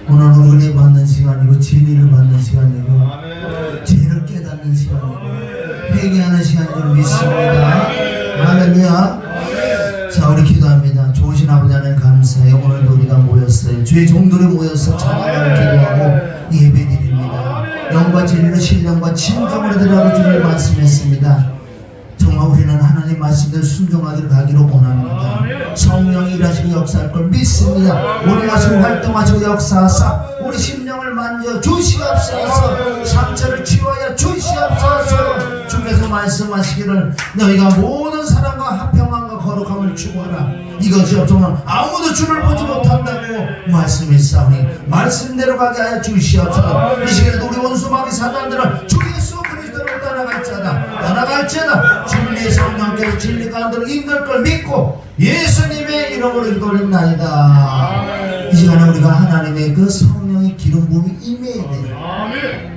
오늘은 은혜 받는 시간이고 진리를 받는 시간이고 죄를 깨닫는 시간이고 회개하는 시간인 줄 믿습니다. 할렐루야. 자, 우리 기도합니다. 좋으신 아버지 하나님 감사해요. 오늘도 우리가 모였어요. 주의 종들이 모여서 찬양하고 기도하고 예배드립니다. 영과 진리로 신령과 진정으로 들어가고 주를 말씀했습니다. 정말 우리는 하나님 말씀대로 순종하기를 가기로 원합니다. 성령이 일하시고 역사할 걸 믿습니다. 우리 하시고 활동하시고 역사하사 우리 심령을 만져 주시옵소서. 상처를 치유하여 주시옵소서. 주께서 말씀하시기를 너희가 모든 사람과 화평함과 거룩함을 추구하라. 이것이 없으면 아무도 주를 보지 못한다고 말씀했사오니 말씀대로 가게 하여 주시옵소서. 이 시간에도 우리 원수 마귀 사단들은 주 예수 그리스도로 떠나갈지어다 진리의 성령께서 진리 가운데로 인도할 걸 믿고 예수님의 이름으로 기도합나이다. 이 시간에 우리가 하나님의 그 성령의 기름 부음이 임해야 돼요.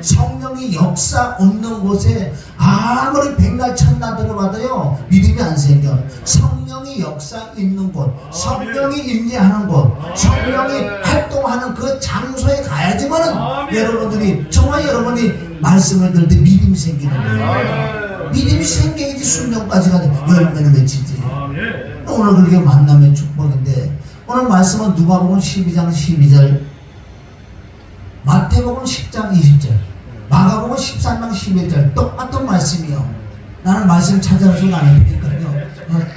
성령이 역사 없는 곳에 아무리 백날 천날 들어봐도요 믿음이 안 생겨. 성령이 역사 있는 곳, 성령이 임재하는 곳, 성령이 활동하는 그 장소에 가야지만은 여러분들이 정말 여러분이 말씀을 들을 때 믿음이 생기는 거예요. 믿음이 생겨야지 순종까지 가는 열매를 맺히지. 오늘 그렇게 만남의 축복인데 오늘 말씀은 누가복음 12장 12절, 마태복음 10장 20절, 마가복음 13장 11절 똑같은 말씀이요. 나는 말씀 찾아서 나는 테니까요.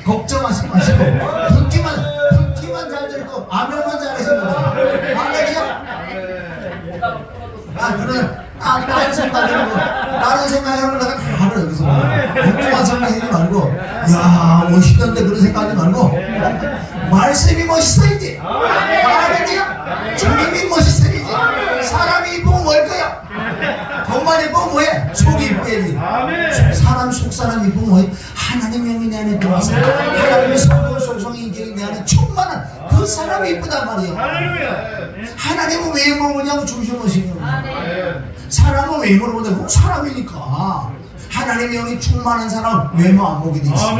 걱정하지 마시고 듣기만 잘 들고 아멘만 잘하시면 돼요. 아멘이요? 다른 생각하는 내가 다 알아. 여기서 엉뚱한 생각하지 말고 야 멋있던데 그런 생각하지 말고 말씀이 멋있어야지. 아멘이야. 주님이 멋있어야지. 사람이 이쁘면 뭘 거야? 돈만 이쁘면 뭐해? 속이 이뻐야지. 사람 속 사람 이쁘면 뭐해? 하나님의 영이 내 안에 들어와서 하나님의 성공 속성이 인격이 내 안에 충만한 그 사람이 이쁘단 말이에요. 하나님은 외모를 보냐고 중심으로 사람은 외모를 보냐고 사람이니까. 하나님의 영이 충만한 사람 외모 안 보게 돼 있어.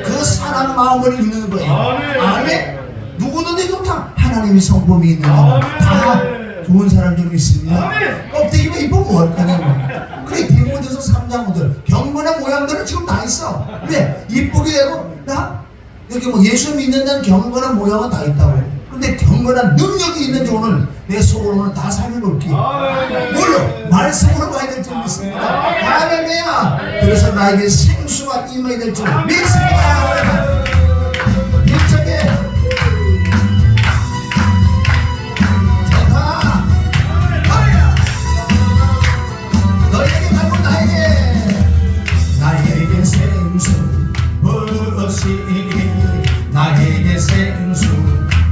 그 사람 마음을 읽는 거예요. 아멘. 누구든지 좋다. 하나님이 성품이 있는 사람 다 좋은 사람 좀 있습니다. 껍데기가 이쁘면 뭘 거냐. 그래 디모데서 3장 5절 경건의 모양들은 지금 다 있어. 왜? 이쁘게 되고 나 여기 뭐 예수 믿는다는 경건한 모양은 다 있다고. 근데 경건한 능력이 있는지 오늘 내 속으로는 다 살려볼게. 물론 말씀으로 가야 될 줄 믿습니다. 할렐루야. 그래서 나에게 생수가 임해야 될 줄 믿습니다. 일적에 좋다. 너에게 말고 나에게 생수 부으시니 나에게 생수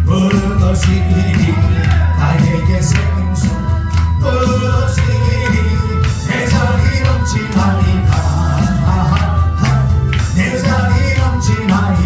부으시니 나에게 생수 부으시니 내 자리 넘치나이다 내 자리 넘치나이다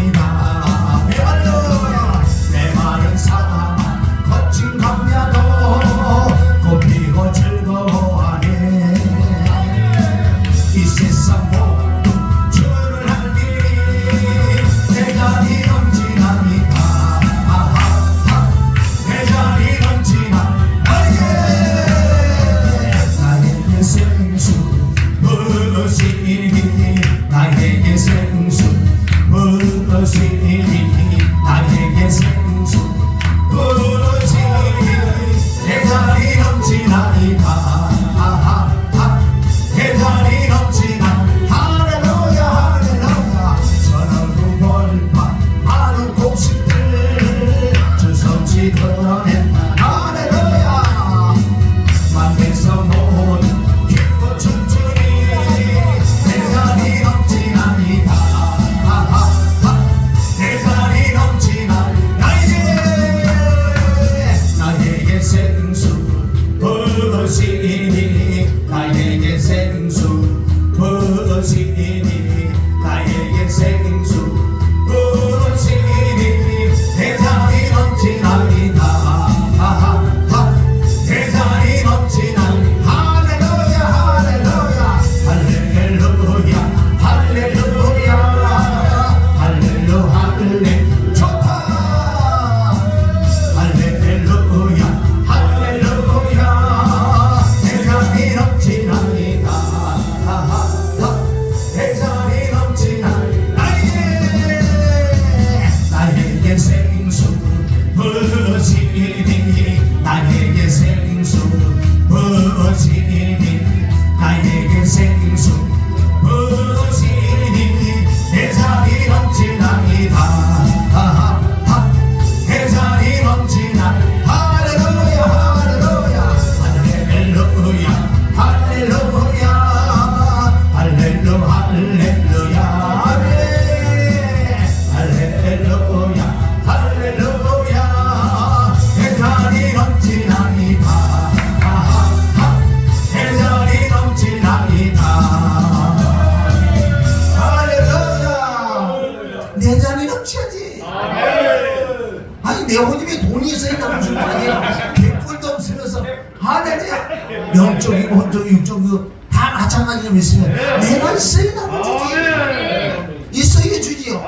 영적이고 혼적이고 육적이고 다 마찬가지로 믿으면 내가 있어야 나를 주지. 있어야 주지요.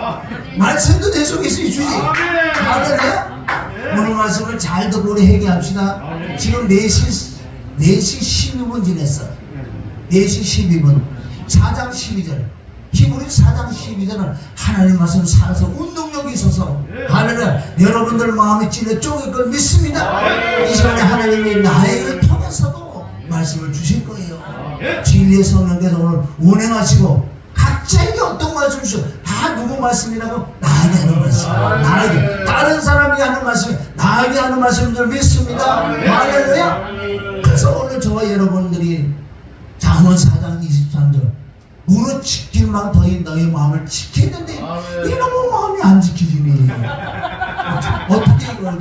말씀도 내 속에 있어야 주지. 할렐루야. 오늘 말씀을 잘 듣고 우리 회개합시다. 지금 4시 12분 지냈어. 4시 12분 4장 12절 히브리서 4장 12절은 하나님 말씀 살아서 운동력이 있어서 할렐루야. 여러분들 마음이 찔려 쪼갤 걸 믿습니다. 이 시간에 하나님이 나에게 통해서도 말씀을 주실 거예요. 진리의 성령께서 오늘 운행하시고 각자에게 어떤 말씀 주셔. 다 누구 말씀이라고? 나에게 하는 말씀. 나에게. 다른 사람이 하는 말씀, 나에게 하는 말씀인 줄 믿습니다. 할렐루야. 그래서 오늘 저와 여러분들이 잠언 4장 23절 무릇 지킬만 더히 너희 마음을 지키는데 이놈의 마음이 안 지키지니 어떻게 이거요?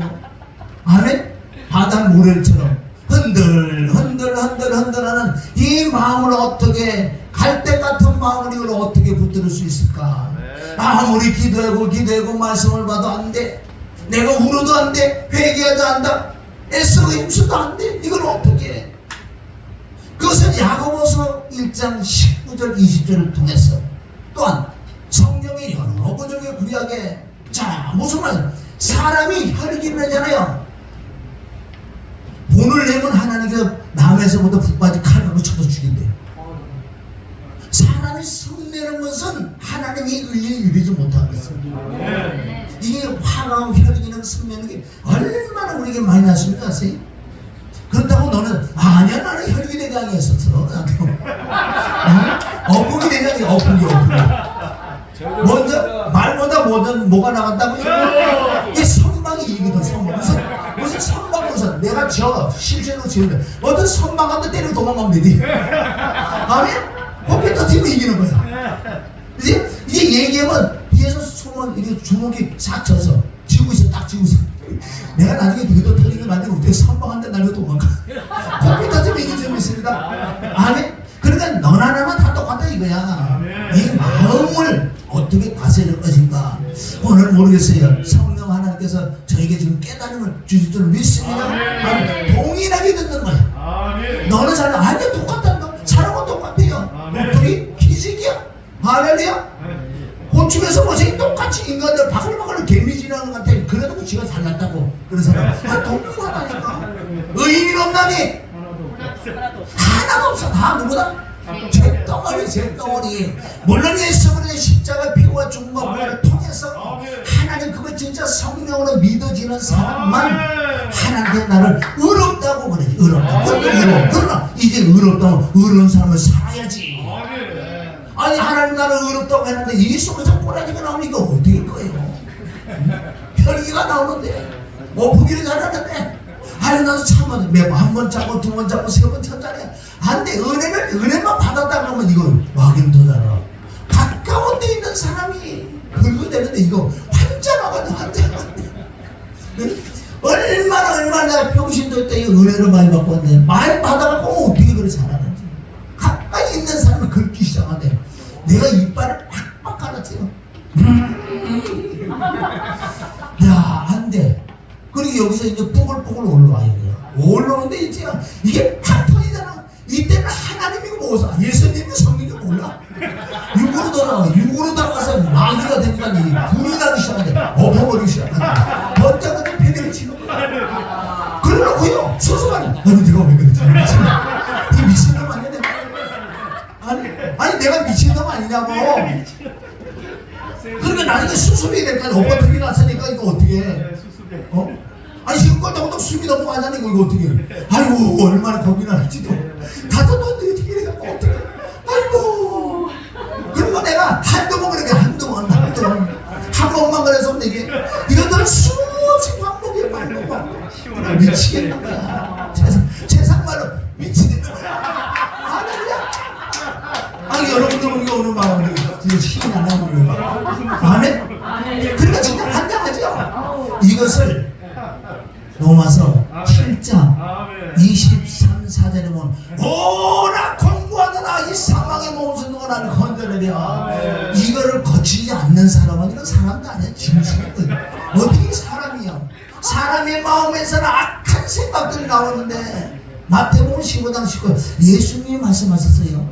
아멘? 바다 모래처럼 흔들흔들하는 이 마음을 어떻게 갈대 같은 마음을 이걸 어떻게 붙들 수 있을까? 아무리 기도하고 말씀을 봐도 안 돼. 내가 울어도 안 돼. 회개해도 안 돼. 애써도 힘써도 안 돼. 이걸 어떻게 해? 그것은 야고보서 1장 19절 20절을 통해서 또한 성경의 여러 구절의 구약에 자 무슨 말? 사람이 혈기를 내잖아요. 본을 내면 하나님께서 남에서부터 북까지 칼 갖고 쳐서 죽인대요. 사람이 성내는 것은 하나님이 의에 이르지 못하겠어요. 이게 화가 혈기는 성내는 게 얼마나 우리에게 많이 났습니까? 아세요? 그렇다고 너는 아니야 나는 혈기 대장이 했었어. 어부기 대장이 어부기. 먼저 말보다 뭐가 나간다고? 이 선망이 이기던 선망. 무슨 선망 무슨 내가 실제로 지으면 어떤 선망한테 때려 도망가면 되지. 아멘? 거기에 터지면 이기는 거야. 이제 얘기하면 뒤에서 손을 이렇게 주먹이 싹 져서 쥐고 있어. 딱 쥐고 있어. 내가 나중에 그것도 터지게 만들고 어떻게 선방한테 날려 도망가. 거기에 터지면 이길 줄 믿습니다. 아멘? 그러니까 너나 나나 다 똑같다 이거야. 이 마음을 어떻게 다스릴 것인가. 오늘 모르겠어요. 성령 하나님께서 저에게 지금 깨달음을 주실 줄 믿습니다. 동일하게 듣는 거야. 너는 잘 아니야 똑같다는 거. 사람은 똑같아요. 목소리 기적이야. 할렐루야. 고축에서 뭐지 똑같이 인간들 바글바글 개미지나는 것 같아. 그래도 지가 잘났다고 그런 사람 동일하다니까. 의인이 없나니 하나도 없어. 다 누구다? 제덩어리. 물론 예수님의 십자가 피고와 죽음을 통해서 하나님 그거 진짜 성령으로 믿어지는 사람만 하나님께 나를 의롭다고 그러지. 의롭다고. 그러나 이제 의롭다고 의로운 사람을 살아야지. 아니 하나님 나를 의롭다고 했는데 이 속에서 꼬라지가 나오니까 어떻게 할 거예요? 혈기가 나오는데 오프기를 잘하는데 아니 나도 참아 매번 한 번 잡고 두 번 잡고 세 번 쳤잖아요. 안돼. 은혜만 받았다 그러면 이거 막인 더 잘하. 가까운 데 있는 사람이 긁어대는데 이거 환장하거든. 얼마나 내가 평신도 때 은혜를 많이 받고 왔는데 많이 받아갖고 어떻게 그래 잘하는지. 가까이 있는 사람을 긁기 시작하네. 내가 이빨을 팍팍 갈았지요. 야 안돼. 그리고 여기서 이제 뽀글뽀글 올라와요. 올라오는데 이제 이게 팍 터지잖아. 이때는 하나님이고 뭐서 예수님이 성령이 몰라. 육으로 들어가서 마귀가 되니까 불이 나기 시작하는데 엎어버리기 시작하는데 번쩍은 패대를 치는 거야. 그러고요 스스로는 아니 내가 왜 그랬지? 이 미친놈 아니야 내가? 아니 내가 미친놈 아니냐고. 그러니까 나중에 수습이 될 거야. 엎어뜨기 났으니까 이거 어떻게 해? 아니 지금 껐다고 숨이 넘어가잖아. 이거 어떻게 해? 아이고 얼마나 겁이 날지도. 다섯 번 어떻게 해갖고 어떻게 해? 아이고. 그리고 내가 한두 번 한 번만 그래서 이게 이것들은 수없이 반복이야. 미치겠는 거야. 세상말로 미치겠는 거야. 할렐루야. 아니 여러분들 이거 오늘 마음이 힘이 안 나는 거야. 아멘? 그러니까 진짜 환장하죠. 이것을 로마서 7장 23, 4절에 보면 오라 공부하더라 이 사망의 몸에서 누가 나를 건져내랴. 이거를 거치지 않는 사람은 이건 사람도 아니야. 짐승이야. 어떻게 사람이야. 사람의 마음에서는 악한 생각들이 나오는데 마태복음 마태복음 15장 19절 예수님이 말씀하셨어요.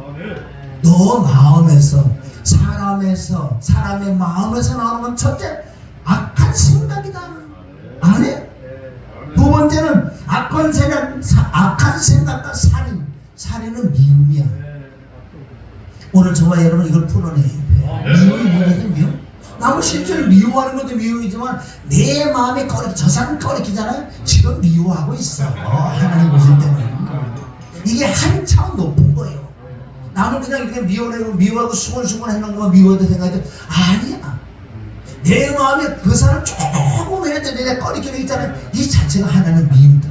너 마음에서 사람의 마음에서 나오는 건 첫째 악한 생각이다. 아니? 두 번째는 악한 생각과 살인은 미움이야. 오늘 저와 여러분 이걸 풀어내야 돼. 미움이 뭐냐면 미움? 남을 실제로 미워하는 것도 미움이지만 내 마음에 저 사람 꺼리키잖아요. 지금 미워하고 있어. 하나님 보실 때는 이게 한 차원 높은 거예요. 남을 그냥 이렇게 미워하고 수근수근 해놓은 것만 미워도 생각해도 아니야. 내 마음에 그 사람 조금이라도 내가 꺼리키는 있잖아요. 이 자체가 하나님 미움이다.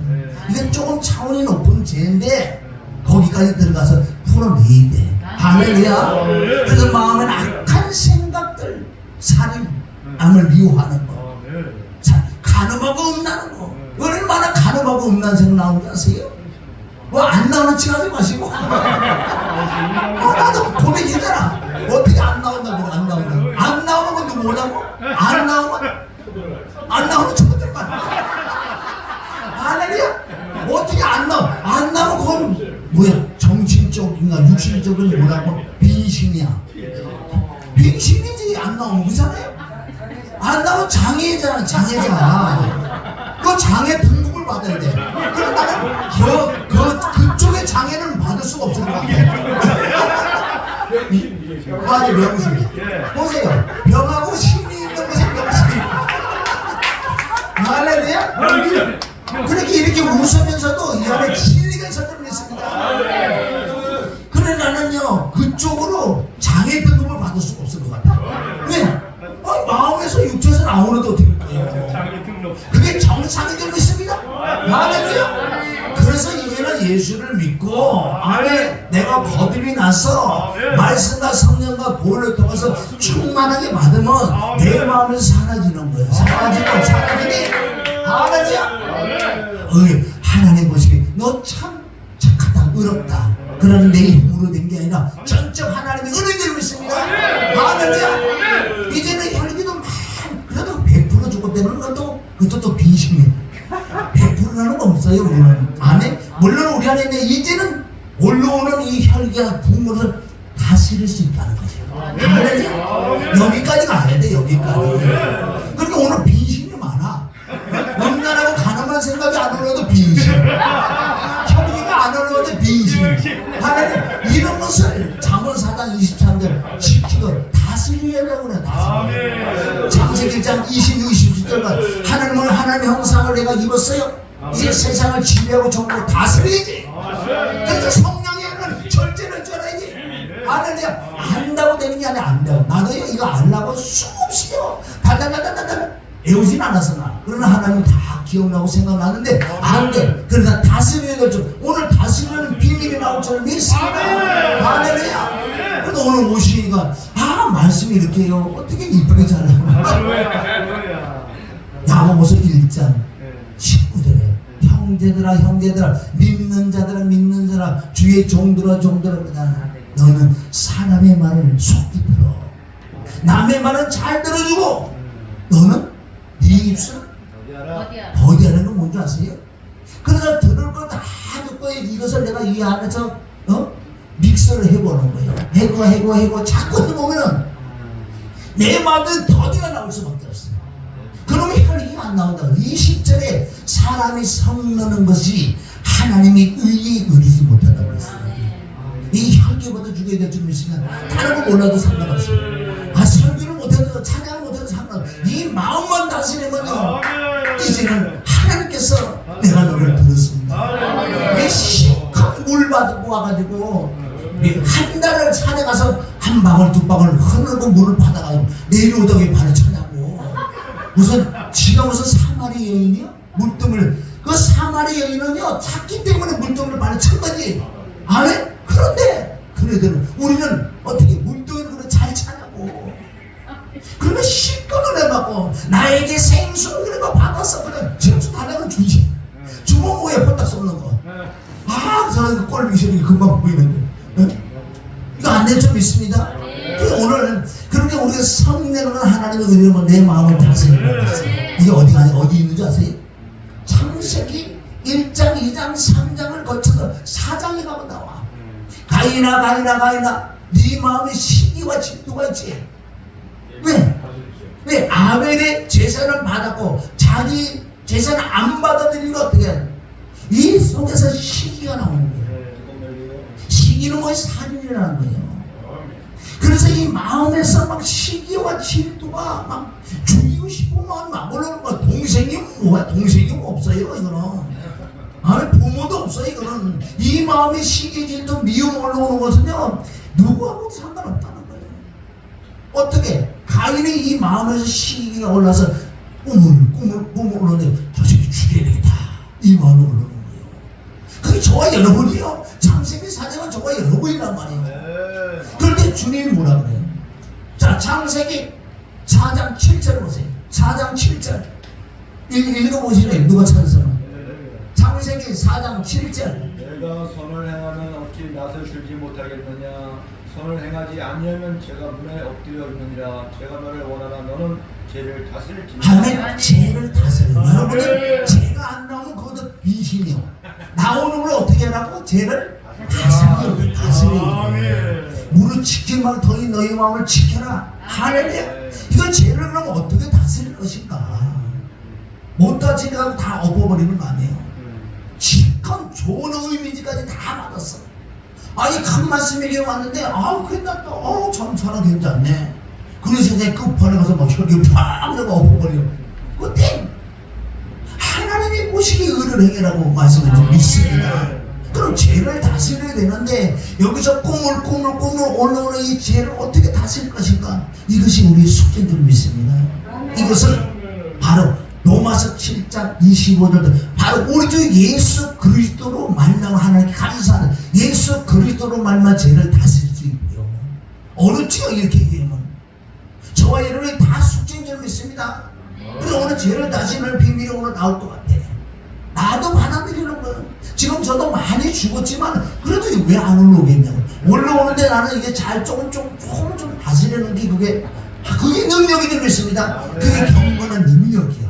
이게 조금 차원이 높은 죄인데 거기까지 들어가서 풀어내야 돼. 할렐루야. 그래서 마음엔 악한 생각들, 살인, 남을 미워하는 거, 간음하고 음란하는 거. 얼마나 간음하고 음란 생각 나오는지 아세요? 뭐 안 나오는 척 하지 마시고. 나도 고백했잖아. 어떻게 안 나온다고 안 나오는 거. 안 나오는 것도 뭐라고? 안 나오는 척들만. 할렐루야. 어떻게 안 나오는 건 뭐야? 정신적인가 육신적인 뭐라고? 빙신이야. 빙신이지. 안 나오면 의사네? 안 나오면 장애잖아. 그 장애 등급을 받아야 돼. 그럼 나는 그쪽의 장애는 받을 수가 없을 것 같아. 맞아, 명술. 보세요. 병하고 심리 있는 것은 명술. 할렐루야? 그렇게 이렇게 웃으면서도 이 안에 진리가 저절로 있습니다. 그래 나는요 그쪽으로 장애 등급을 받을 수가 없을 것 같아. 왜? 마음에서 육체에서 나오는 데 어떻게 돼요? 그게 정상이 되고 있습니다. 할렐루야. 그래서 이제는 예수를 믿고 안에 내가 거듭이 나서 말씀과 성령과 보혈을 통해서 충만하게 받으면 내 마음에서 사라지는 거예요. 사라지니 할렐루야. 하나님 보시기 너 참 착하다 의롭다. 그러는 내 힘으로 된 게 아니라 전적 하나님의 은혜 들고 있습니다. 할렐루야. 이제는 혈기도 막 그래도 100% 주고되는 것도 그것도 빈심이에요. 100%라는 거 없어요 우리는. 안에 물론 우리 안에 있는 이제는 올라오는 이 혈기와 부모를 다스릴 수 있다는 거죠. 할렐루야. 여기까지 가야 돼. 여기까지. 그러니까 오늘 빈심이 많아. 음란하고 가난한 생각이 안 올라도 빈심, 혈기가 안 올라도 빈심. 하나님 이런 것을 잠언 4장 23절 지키고 다스리려고 그래. 창세기 1장 26, 27절과 하나님은 하나님의 형상을 내가 입었어요. 이제 세상을 지배하고 정복하고 다스리지. 그래서 성령에는 절제를 줘야지. 하나님 안다고 되는 게 아니라 안다고. 나도요 이거 알라고 수없이요 달달달달달 애우진 않았어 나. 그러나 하나님 다 기억나고 생각나는데 안 돼. 그러나 다스리는 걸 좀 오늘 다스리는 비밀이 나올 줄 믿습니다. 할렐루야. 그래서 오늘 오시니까 말씀이 이렇게요. 어떻게 이쁘게 잘 나오나. 야고보서 1장 19절에 형제들아 믿는 자들아 주의 종들아 그냥 너는 사람의 말을 속히 들어. 남의 말은 잘 들어주고 너는 네 입술 버디하는 건 뭔지 아세요? 그래서 들을 거 다 듣고 이것을 내가 이 안에서 믹서를 해보는 거예요. 해고 자꾸 해보면은 내 마음에 더디가 나올 수밖에 없어요. 그러면 혈기가 안 나온다고. 20절에 사람이 성나는 것이 하나님의 의에 의리지 못하다고 했어요. 이 혈기보다 죽여야 될 줄 믿으면 다른 거 몰라도 상관없어요. 설교를 못해도 찬양을 못해도 상관없어요. 이 마음만 다스리면요 이제는 하나님께서 내가 너를 들었습니다. 왜 시커먼 물 받고 와가지고 한 달을 산에 가서 한 방울 두 방울 흐르고 물을 받아가지고 내려오더니 발을 차냐고. 지가 무슨 사마리 여인이요? 물등을 그 사마리 여인은요 찾기 때문에 물등을 발을 찬 거지. 아멘? 그런데 그네들은 우리는 어떻게 물등을 그래 잘 차냐고. 그러면 실컷을 해갖고 나에게 생수를 그래 받았어. 그래 생수 달라고 주지. 주먹 모에 홀딱 쏟는 거. 저는 꼴미션이 금방 보이는데. 이거 안 될 줄 믿습니다. 오늘 그렇게 우리가 성내는 하나님의 은혜로 내 마음을 다스리는 거죠. 이게 어디 있는지 아세요? 창세기 1장, 2장, 3장을 거쳐서 가인아 네 마음에 시기와 질투가 있지. 왜 아벨의 제사는 받았고 자기 제사는 안 받아들이는 어떻게 해? 이 속에서 시기가 나오는 거예요. 시기는 뭐의 살인이라는 거예요. 그래서 이 마음에서 막 시기와 질투가 막 죽이고 싶으면 막 물론 뭐 동생이 뭐야? 동생이 없어요 이거는. 아니 부모도 없어요 이거는. 이 마음에 시기 질투 미움 올라오는 것은요 누구하고 상관없다는 거예요. 어떻게? 가인이 이 마음에서 시기가 올라서 꿈을 올라오는데 저 새끼 죽여야 되겠다 이 마음이 올라오는 거예요. 그게 저와 여러분이요. 창세기 4장은 저와 여러분이란 말이에요. 그런데 주님이 뭐라 그래요? 자, 창세기 4장 7절 보세요. 4장 7절 읽어보시네요. 누가 찾았어요? 창세기 4장 7절. 내가 선을 행하면 어찌 낯을 들지 못하겠느냐. 선을 행하지 아니하면 죄가 문에 엎드려 있느니라. 죄가 너를 원하나 너는 죄를 다스릴지니라. 하면 죄를 다스려. 여러분들 죄가 안 나오면 그것도 비신이요. 나오는 걸 어떻게 하라고? 죄를 다스려. 무릇 지키면 더니 너희 마음을 지켜라. 하는데 이건 죄를 그러면 어떻게 다스릴 것인가? 못 다스리고 다 엎어버리는 거 아니에요. 지금 좋은 의미지까지 다 받았어. 아니 큰 말씀이 왔는데 끝났다. 참 사람 괜찮네. 그래서 내 끝판에 가서 막 혈기 팍 내가 엎어버려. 그때 하나님이 보시기에 의를 행해라고 말씀을 좀 믿습니다. 그럼 죄를 다스려야 되는데 여기서 꿈을 올라오는 이 죄를 어떻게 다스릴 것인가? 이것이 우리의 숙제인 줄 믿습니다. 이것을 바로 로마서 7장 25절 바로 우리 주 예수 그리스도로 말미암아 하나님께 감사하는 예수 그리스도로 말미암아 죄를 다스릴 수 있고요. 어느 주요 이렇게 얘기하면 저와 여러분이 다 숙제인 줄 믿습니다. 그래서 오늘 죄를 다스리는 비밀이 오늘 나올 것 같아. 나도 받아들이는 거예요. 지금 저도 많이 죽었지만 그래도 왜 안 올라오겠냐고. 올라오는데 나는 이게 잘 조금 다스리는 게 그게 능력이 좀 있습니다. 그게 경건한 능력이야.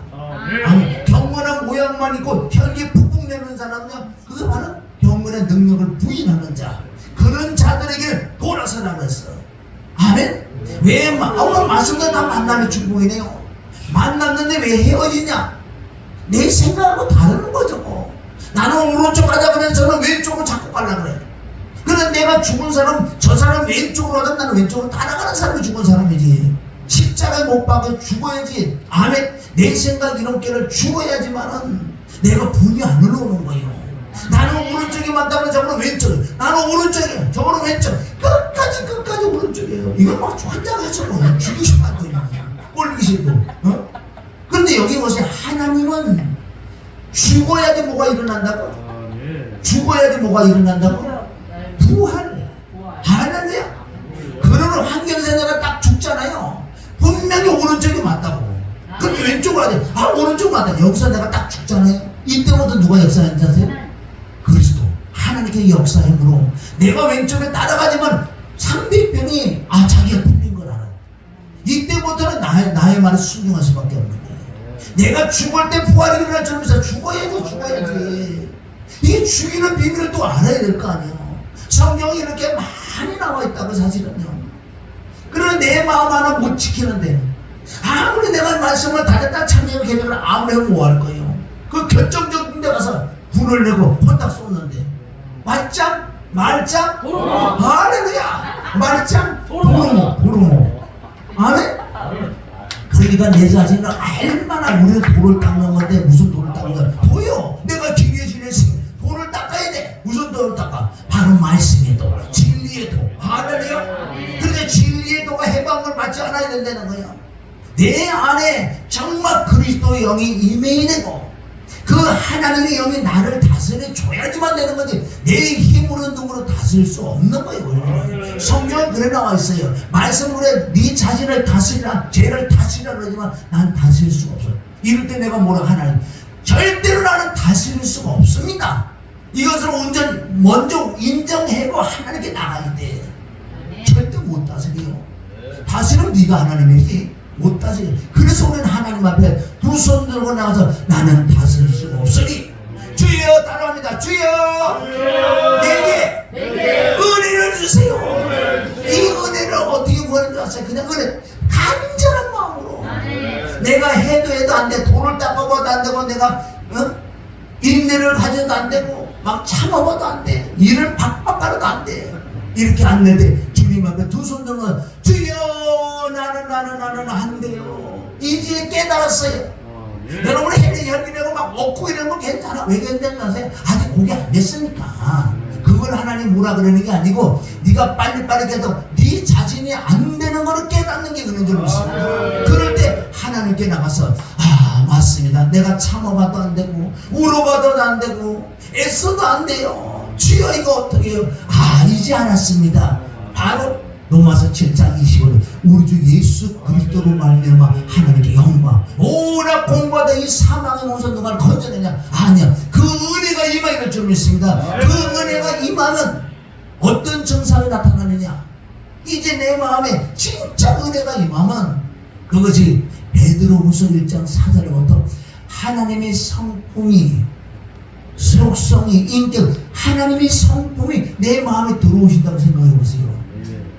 아니, 경건한 모양만 있고 혈기 푹푹 내는 사람은요 그게 바로 경건의 능력을 부인하는 자. 그런 자들에게 돌아서라고 했어. 아멘. 왜 오늘 말씀도 다 만남의 축복이네요. 만났는데 왜 헤어지냐? 내 생각하고 다른 거죠. 나는 오른쪽 가자 그래 저는 왼쪽으로 자꾸 가려고 그래. 그런데 내가 죽은 사람 저 사람 왼쪽으로 가면 나는 왼쪽으로 따라가는 사람이 죽은 사람이지. 십자가에 못 박혀 죽어야지. 아멘. 내 생각 이런 게를 죽어야지만은 내가 분이 안 올라오는 거예요. 나는 오른쪽이 맞다면 저거는 왼쪽. 나는 오른쪽이에요. 저거는 왼쪽. 끝까지 오른쪽이에요. 이거 막 환장해서 죽이시면 안 돼요. 꼴리시고. 그런데 여기 보세요. 하나님은 죽어야지 뭐가 일어난다고? 죽어야지 뭐가 일어난다고? 부활. 할렐루야. 그러면 환경세대가 딱 죽잖아요. 분명히 오른쪽이 맞다고. 그럼 왼쪽으로 하지. 오른쪽 맞다. 여기서 내가 딱 죽잖아요. 이때부터 누가 역사하는지 아세요? 그리스도. 하나님의 역사 힘으로 내가 왼쪽에 따라가지만 상대편이 자기가 틀린 걸 알아. 이때부터는 나의 말에 순종할 수밖에 없는 거예요. 내가 죽을 때 부활이 일어날 줄 알면서 죽어야지. 이게 죽이는 비밀을 또 알아야 될 거 아니에요. 성경이 이렇게 많이 나와 있다고 사실은요. 그러나 내 마음 하나 못 지키는데 아무리 내가 말씀을 다녔다 창세기 개념을 아무리 하면 뭐 할 거예요. 그 결정적인 데 가서 불을 내고 폰딱 쏘는데 말짱 할렐루야. 말짱 도루묵 아멘. 그러니까 내 자신을 얼마나 우리는 돌을 닦는 건데 무슨 돌을 닦는 거야? 도요. 내가 기회에 지냈으니 돌을 닦아야 돼. 무슨 돌을 닦아? 바로 말씀의 도, 진리의 도. 할렐루야. 그런데 진리의 도가 해방을 받지 않아야 된다는 거야. 내 안에 정말 그리스도의 영이 임해야 되고 그 하나님의 영이 나를 다스려 줘야지만 되는 거지 내 힘으로 누구로 다스릴 수 없는 거예요. 성경은 그래 나와 있어요. 말씀으로 네 자신을 다스리라 죄를 다스리라 그러지만 난 다스릴 수가 없어요. 이럴 때 내가 뭐라 하나님 절대로 나는 다스릴 수가 없습니다. 이것을 먼저 인정하고 하나님께 나가야 돼. 절대 못 다스려요. 다스리면 네가 하나님이지 못 다스려. 그래서 우리는 하나님 앞에 두 손 들고 나가서 나는 다스릴 수가 없으니 주여 따라합니다. 주여 내게 은혜를 주세요. 이 은혜를 어떻게 구하는 줄 아세요? 그냥 그래 간절한 마음으로. 내가 해도 안 돼. 돈을 닦아봐도 안 되고, 내가 인내를 가져도 안 되고, 막 참아봐도 안 돼. 일을 박박 가려도 안 돼. 이렇게 안 될 때 주님 앞에 두 손 들면 주여 나는 안 돼요. 이제 깨달았어요. 여러분 해내 열기내고 막 먹고 이러는 거 괜찮아. 왜 괜찮나세요? 아직 고기 안 됐으니까. 그걸 하나님 뭐라 그러는 게 아니고, 네가 빨리빨리 깨닫고 네 자신이 안 되는 거를 깨닫는 게 그런 줄 있어요. 그럴 때 하나님께 나가서 맞습니다. 내가 참아봐도 안 되고, 울어봐도 안 되고, 애써도 안 돼요. 주여 이거 어떻게 해요? 이제 알았습니다. 바로 로마서 7장 25절 우리 주 예수 그리스도로 말미암아 하나님께 영광. 오라 공부하다 이 사망의 몸소 누가 건져내냐? 아니야. 그 은혜가 임할 줄 믿습니다. 그 은혜가 임하면 어떤 증상이 나타나느냐? 이제 내 마음에 진짜 은혜가 임하면 그것이 베드로후서 1장 4절부터 하나님의 성품이, 속성이, 인격, 하나님의 성품이 내 마음에 들어오신다고 생각해 보세요.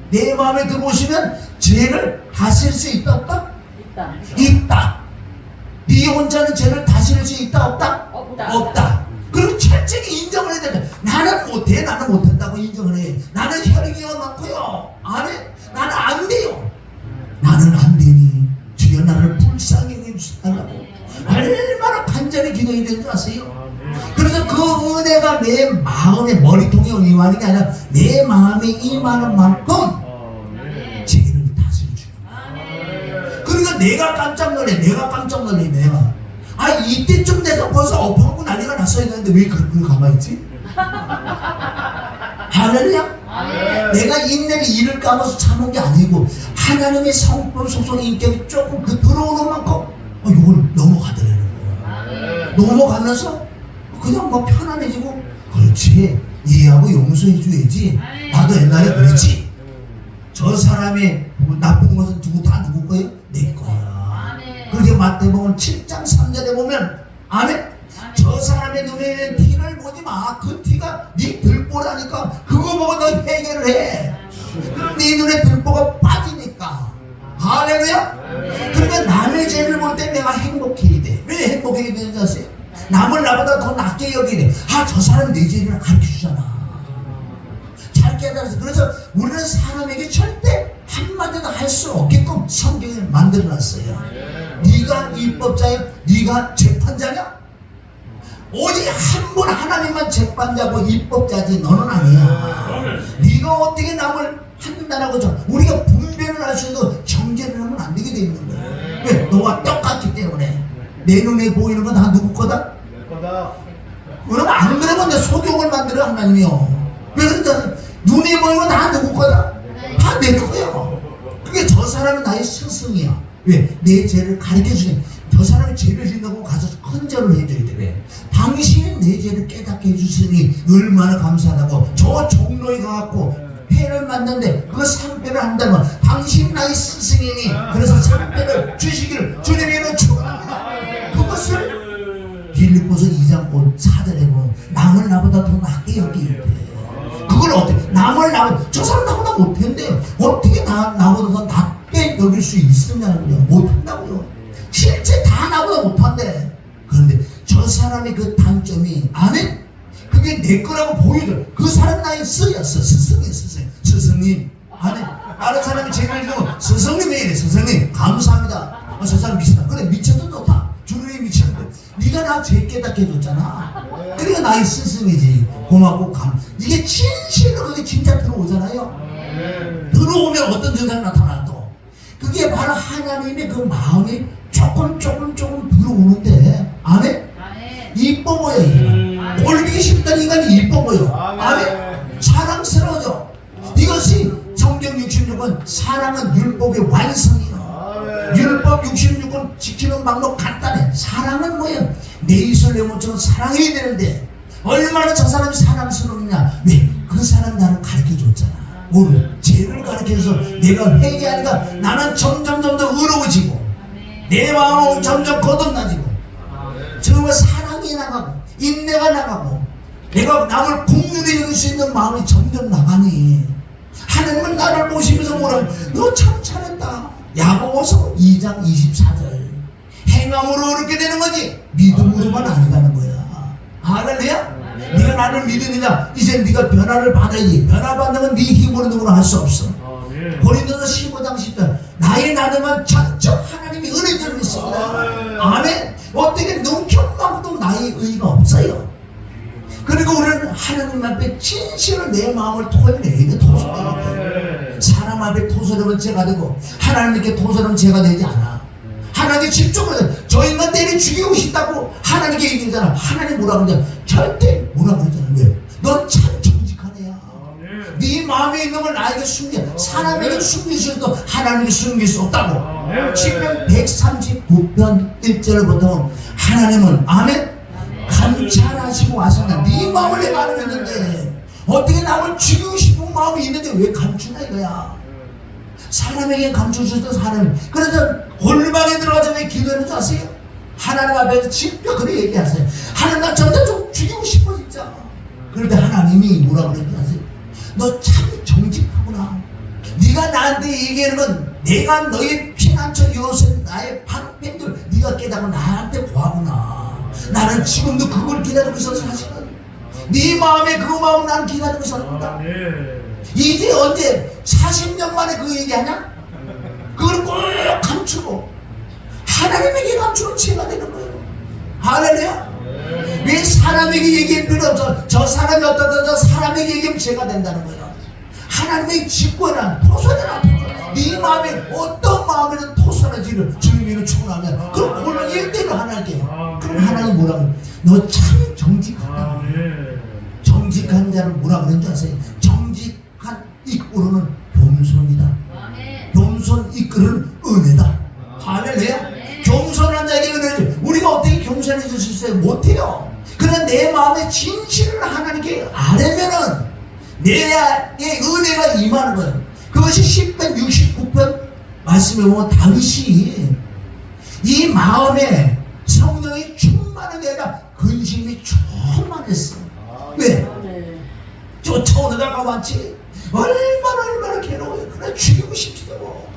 내 마음에 들어오시면 죄를 다스릴 수 있다 없다? 있다. 네 혼자는 죄를 다스릴 수 있다 없다? 없다. 그리고 철저히 인정을 해야 된다. 나는 못해. 나는 못한다고 인정을 해. 나는 혈기가 많고요. 안 해. 나는 안 돼요. 나는 안 되니 주여 나를 불쌍히 해주시라고 얼마나 간절히 기도해야 되는 줄 아세요? 그래서 그 은혜가 내 마음의 머리통에 임하는 게 아니라 내 마음에 임하는 만큼 죄를 다스려주는 거야. 그러니까 내가 깜짝 놀래. 내가 이때쯤 돼서 벌써 엎어갖고 난리가 났어야 되는데 왜 그걸 가만히 있지? 할렐루야? 내가 인내를 일을 까먹어서 참은 게 아니고 하나님의 성품, 속성, 인격이 조금 그 들어오는 만큼 이걸 넘어가더라는 거야. 넘어가면서 그냥 뭐 편안해지고, 그렇지, 이해하고 용서해 줘야지. 나도 옛날에 그랬지. 저 사람이 나쁜 것은 다 누구 거예요? 내 거야. 그렇게 마태복음 7장 3절에 보면 아멘. 저 사람의 눈에 있는 티를 보지 마. 그 티가 네 들보라니까 그거 보고 너 해결을 해. 그럼 네 눈에 들보가 빠지니까. 할렐루야. 그러니까 남의 죄를 볼 때 내가 행복해야 돼. 왜 행복해야 되는지 아세요? 남을 나보다 더 낫게 여기네. 저 사람 내 죄를 가르쳐 주잖아. 잘 깨달아서. 그래서 우리는 사람에게 절대 한마디도 할 수 없게끔 성경을 만들어놨어요. 네가 입법자야? 네가 재판자냐? 오직 한 분 하나님만 재판자고 입법자지 너는 아니야. 네가 어떻게 남을 판단하고 우리가 분별을 할 수 있는 정죄를 하면 안 되게 돼 있는 거야. 왜? 너와 똑같기 때문에. 내 눈에 보이는 건 다 누구 거다? 그럼 안 그러면 내 소경을 만들어 하나님이요. 왜 그러니까 눈에 보이는 건 다 누구 거다? 다 내 거예요. 그게 저 사람은 나의 스승이야. 왜? 내 죄를 가르쳐 주는. 저 사람이 죄를 짓는다고 가서 큰절을 해줘야 돼. 왜? 당신은 내 죄를 깨닫게 해주시니 얼마나 감사하다고. 저 종로에 가갖고 회를 만드는데 그 상패를 한다면 당신 나의 스승이니 그래서 상패를 주시기를 주님에는 축원합니다. 그것을 빌립보서 2장 4절에 보면 남을 나보다 더 낫게 여기게 돼. 그걸 어떻게 남을 나보다 저 사람 나보다 못했는데 어떻게 나보다 더 낫게 여길 수 있느냐고요. 못한다고요. 실제 다 나보다 못한대. 그런데 저 사람의 그 단점이 아멘? 그게 내 거라고 보여줘. 그 사람 나의 쓰였어. 스승님. 아멘. 다른 사람이 죄를 지으면 스승님이 이래. 스승님 감사합니다. 저 사람 미쳤다. 그래 미쳐도 좋다. 주님이 미쳤는데 네가 나 죄 깨닫게 해줬잖아. 그러니까 나의 스승이지. 고맙고 이게 진실로 그게 진짜 들어오잖아요. 들어오면 어떤 증상이 나타나 또. 그게 바로 하나님의 그 마음이 조금 들어오는데 아멘? 이뻐 보여. 올리기 쉽다는 인간이 이뻐 보여. 아멘? 사랑스러워져. 이것이 성경 66권 사랑은 율법의 완성이야. 율법 66권 지키는 방법 간단해. 사랑은 뭐야? 내 입술 내 몸처럼 사랑해야 되는데 얼마나 저 사람이 사랑스러우냐. 왜? 그 사람 나를 가르쳐줬잖아. 오늘 죄를 가르쳐서 내가 회개하니까 나는 점점 더 의로워지고 내 마음은 점점 거듭나지고 정말 사랑이 나가고 인내가 나가고 내가 남을 국률히 여길 수 있는 마음이 점점 나가니 하나님은 나를 보시면서 뭐라, 너 참 잘했다. 야고보서 2장 24절. 행함으로 그렇게 되는 거지 믿음으로만 아니다는 거야. 할렐루야. 네가 나를 믿으느냐, 이제 네가 변화를 받아야지. 변화받는 건 네 힘으로 누구나 할 수 없어. 고린도서 15장 10절. 나의 나름은 전적 하나님의 은혜를 믿습니다. 아멘. 어떻게 눈경만도 나의 의가 없어요. 그리고 우리는 하나님 앞에 진실로 내 마음을 토해내야 돼. 토설해야 돼. 사람 앞에 토설하면 죄가 되고 하나님께 토설하면 죄가 되지 않아. 하나님께 집중을 해. 저 인간 때려 죽이고 싶다고 하나님께 얘기하잖아. 하나님 뭐라 그러냐? 절대 뭐라 그러잖아. 왜? 넌 참 정직한 애야. 네 마음에 있는 걸 나에게 숨겨. 사람에게 숨길 수 있고 하나님에게 숨길 수 없다고. 시편 139편 1절부터 하나님은 아멘. 감찰하시고 하셨나. 네 마음을 내가 알았는데 어떻게 남을 죽이고 싶은 마음이 있는데 왜 감추나 이거야. 사람에게 감추셨던 하나님. 그래서 골방에 들어가서 왜 기도하는 줄 아세요? 하나님 앞에서 직접 그렇게 얘기하세요. 하나님 나 저한테 좀 죽이고 싶어 진짜. 그런데 하나님이 뭐라 그러는지 아세요? 너 참 정직하구나. 네가 나한테 얘기하는 건 내가 너의 피난처 요새 나의 방패들 네가 깨닫고 나한테 구하구나. 나는 지금도 그걸 기다리고 있어. 사실은 네 마음에 그 마음 난 기다리고 있었다. 이제 언제 40년 만에 그 얘기하냐? 그걸 꼭 감추고 하나님에게 감추는 죄가 되는 거예요. 할렐루야. 왜 사람에게 얘기할 필요 없어. 저 사람이 어떠다 저 사람에게 얘기하면 죄가 된다는 거예요. 하나님에게 짓거나 토설해라. 네 마음에 어떤 마음에는 토설하지를 주님이는 충분하면 그럼 그걸 일대로 하나님께. 그럼 하나님 뭐라 그래? 너 참 정직하다. 정직한 자를 뭐라 그러는 줄 아세요? 정직한 이끌어는 겸손이다. 겸손 이끌어는 은혜다. 할렐루야. 겸손한 자에게 은혜를. 우리가 어떻게 겸손해질 수 있어요? 못해요. 그러나 내 마음의 진실을 하나님께 알면은 내게 은혜가 임하는 거예요. 그것이 10편 69편 말씀에 보면 다윗이 이 마음에 성령이 충만한 게 아니라 근심이 충만했어. 왜? 쫓아오다가 왔지. 얼마나 괴로워요. 그러나 죽이고 싶지도.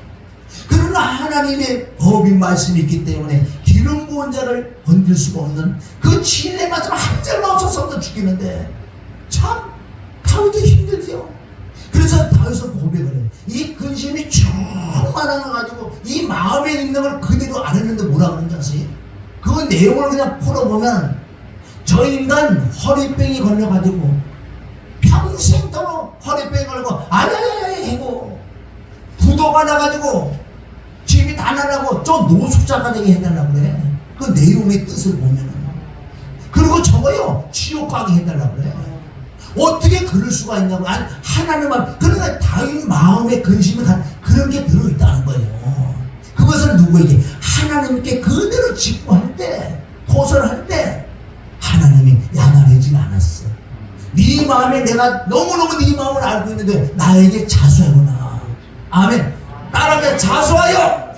그러나 하나님의 법인 말씀이 있기 때문에 기름 부은 자를 건들 수가 없는 그 진리의 말씀 한 절만 없어서 죽이는데 참 다윗도 힘들죠. 그래서 다윗은 고백을 해요. 이 근심이 충만해가지고 이 마음에 있는 걸 그대로 안 했는데 뭐라 그러는지 아세요? 그 내용을 그냥 풀어보면 저 인간 허리병이 걸려가지고 평생도록 허리병이 걸리고 아야야야 하고 부도가 나가지고 집이 다 나라고 저 노숙자가 되게 해달라고 그래. 그 내용의 뜻을 보면은. 그리고 저거요 지옥 가게 해달라고 그래. 어떻게 그럴 수가 있냐고. 아니 하나님만. 그러니까 다윗 마음에 근심이 그런 게 들어있다는 거예요. 그것을 누구에게? 하나님께 그대로 직구할 때, 토설할 때 하나님이 야단하진 않았어. 네 마음에 내가 너무너무 네 마음을 알고 있는데 나에게 자수하구나. 아멘. 따라하게 자수하여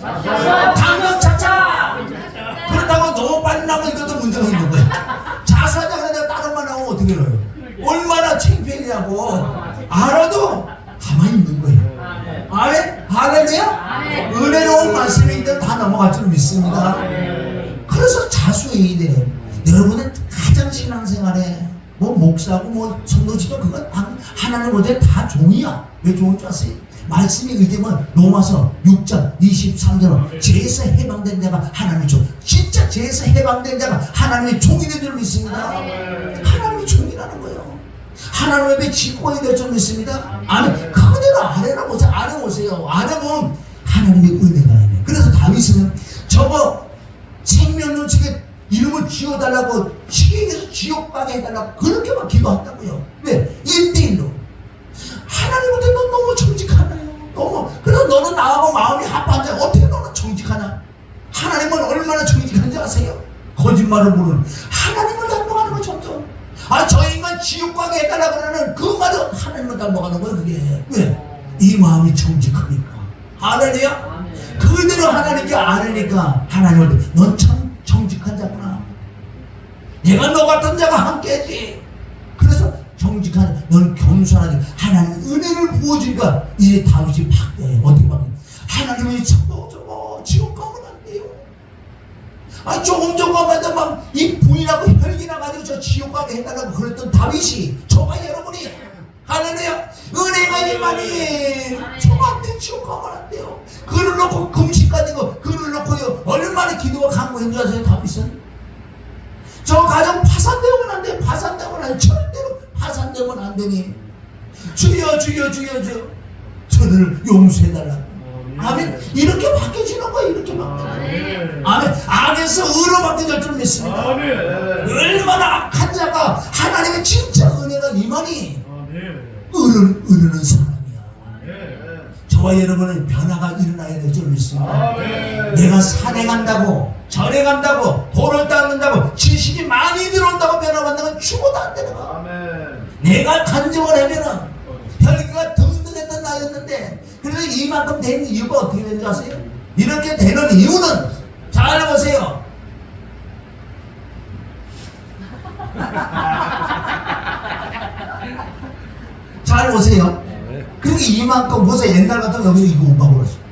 당장 찾자. 그렇다고 너무 빨리 나면 이것도 문제가 있는 거야. 자수하자 그래 내가 다른 말 나오면 어떻게 해요? 얼마나 창피했냐고. 알아도 가만히 있는 거예요. 아멘. 할렐루야. 은혜로운 말씀인데 다 넘어갈 줄 믿습니다. 그래서 자수해야 돼. 여러분은 가장 신앙생활에 뭐 목사고 뭐 성도지도 그건 하나님 어제 다 종이야. 왜 좋은 줄 아세요? 말씀이 의되면 로마서 6장 23절은 죄에서 해방된 자가 하나님의 종. 진짜 죄에서 해방된 자가 하나님의 종이 된 줄 믿습니다. 하나님의 종이라는 거예요. 하나님 앞에 직권이 될 줄 믿습니다. 아니 그대로 아래나 보세요. 아래 보세요. 아래 보면 하나님의 은혜가 있네. 그래서 다윗은 저거 생명연속에 이름을 지어달라고 시계에서 지옥 가게 해달라고 그렇게만 기도한다고요. 왜? 1대1로. 하나님한테 너 너무 정직하나요? 너무. 그래서 너는 나하고 마음이 합한데 어떻게 너는 정직하냐? 하나님은 얼마나 정직한지 아세요? 거짓말을 모르는 하나님을 닮아가는 거 점점. 아 저 인간 지옥 가게 해달라고 그러는 그 말은 하나님을 닮아가는 거예요. 그게 왜? 이 마음이 정직하니까. 할렐루야. 그대로 하나님께 아뢰니까 하나님을 넌 참 정직한 자구나. 내가 너 같은 자가 함께하지. 그래서 정직한 넌 겸손하게 하나님 은혜를 부어주니까 이제 다윗이 바뀌어요. 어떻게 바뀌어요? 하나님이 저거 지옥 가면 안 돼요. 아니 조금 가면 막 이 분이라고 혈기 나가지고 저 지옥 가게 해달라고 그랬던 다윗이 저와 여러분이 할렐루야 은혜가 임하니 저한테 지옥 가면 안 돼요. 그를 놓고 금식까지 그를 놓고요 얼마나 기도와 간구한 줄 아세요? 다윗은 저 가정 파산되면 안 돼. 파산되면 안 돼. 절대로 파산되면 안 되니 주여 저를 용서해달라고. 아멘. 이렇게 바뀌어지는 거예요. 이렇게 바뀌어지는 거예요. 아멘. 악에서 의로 바뀌어질 줄 믿습니다. 얼마나 악한 자가 하나님의 진짜 은혜가 임하니 의르는 사람이야. 저와 여러분은 변화가 일어나야 될 줄 믿습니다. 내가 산에 간다고 절에 간다고 돌을 닦는다고 지식이 많이 들어온다고 변화받는 건 죽어도 안 되는 거야. 내가 간증을 하면은 혈기가 든든했던 나였는데 그래서 이만큼 된 이유가 어떻게 되는지 아세요? 이렇게 되는 이유는 잘 보세요. 잘 보세요. 그리고 이만큼 보세요. 옛날 같으면 여기서 이거 못 박으랬어.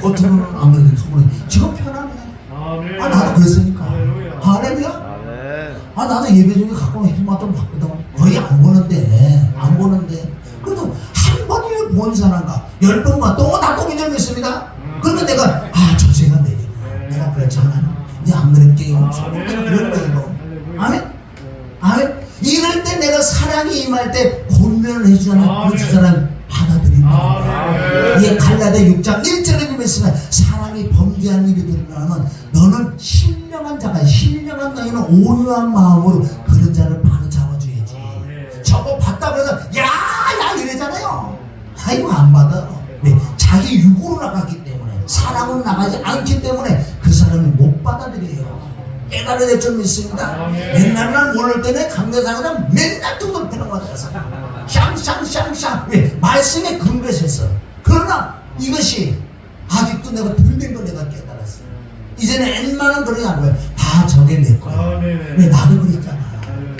겉으로는 안 그래도 속으로는 지금 편하네. 아 나도 그랬으니까. 할렐루야. 아 나도 예배 중에 가끔 힘만 받거든. 거의 안 보는데 그래도 한 번을 본 사람과 10번만 또다 똥인줄 믿습니다. 그러니까 내가 저 죄가 내리고 내가 그랬잖아. 이제 안 그럴게요. 그런 거예요. 아멘. 이럴 때 내가 사랑이 임할 때 권면을 해주잖아. 그 사람 받아들인다. 이게 갈라디아 6장 1절에 보면 사랑이 범죄한 일이 드러나면 너는 신령한 자가 신령한 너희는 온유한 마음으로 그런 자를 바로 잡아줘야지. 저거 받다 그래서 야 이러잖아요. 이거 안 받아. 왜? 자기 육으로 나갔기 때문에 사랑으로 나가지 않기 때문에 그 사람이 못 받아들여요. 깨달아야 될 줄 믿습니다. 옛날에는 모를 때는 강대상은 맨날 두들 패는 것 같아서 샹샹샹샹 왜? 말씀에 근거했어. 그러나 이것이 아직도 내가 들린 걸 내가 깨달았어. 이제는 웬만한 그러지 않고요. 다 저게 내 거야. 왜?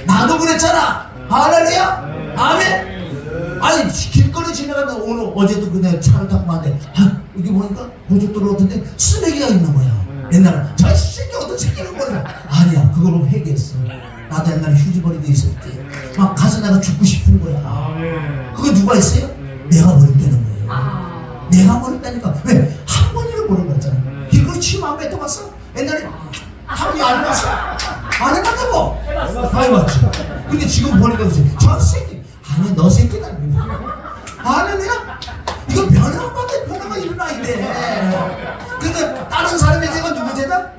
나도 그랬잖아. 할렐루야. 아멘. 아니 길거리 지나가면 어제도 그냥 차를 타고 갔는데 여기 보니까 고속도로 같은데 쓰레기가 있는 거야. 옛날에 저 새끼 어떤 새끼를 버려. 아니야 그걸 보고 회개했어. 나도 옛날에 휴지버리도 있었지. 막 가서 내가 죽고 싶은 거야. 그거 누가 했어요? 내가 버렸다는 거예요. 내가 버렸다니까. 왜? 한 번이를 버려봤잖아. 길거리 침 안 뱉어봤어? 옛날에 한 번이 안 해봤어? 안 해봤다고? 해봤지. 근데 지금 보니까 저 새끼 아니 너 새끼다. 아니야? 이거 변화가 일어나야 돼. 근데 다른 사람의 죄가 누구 죄다?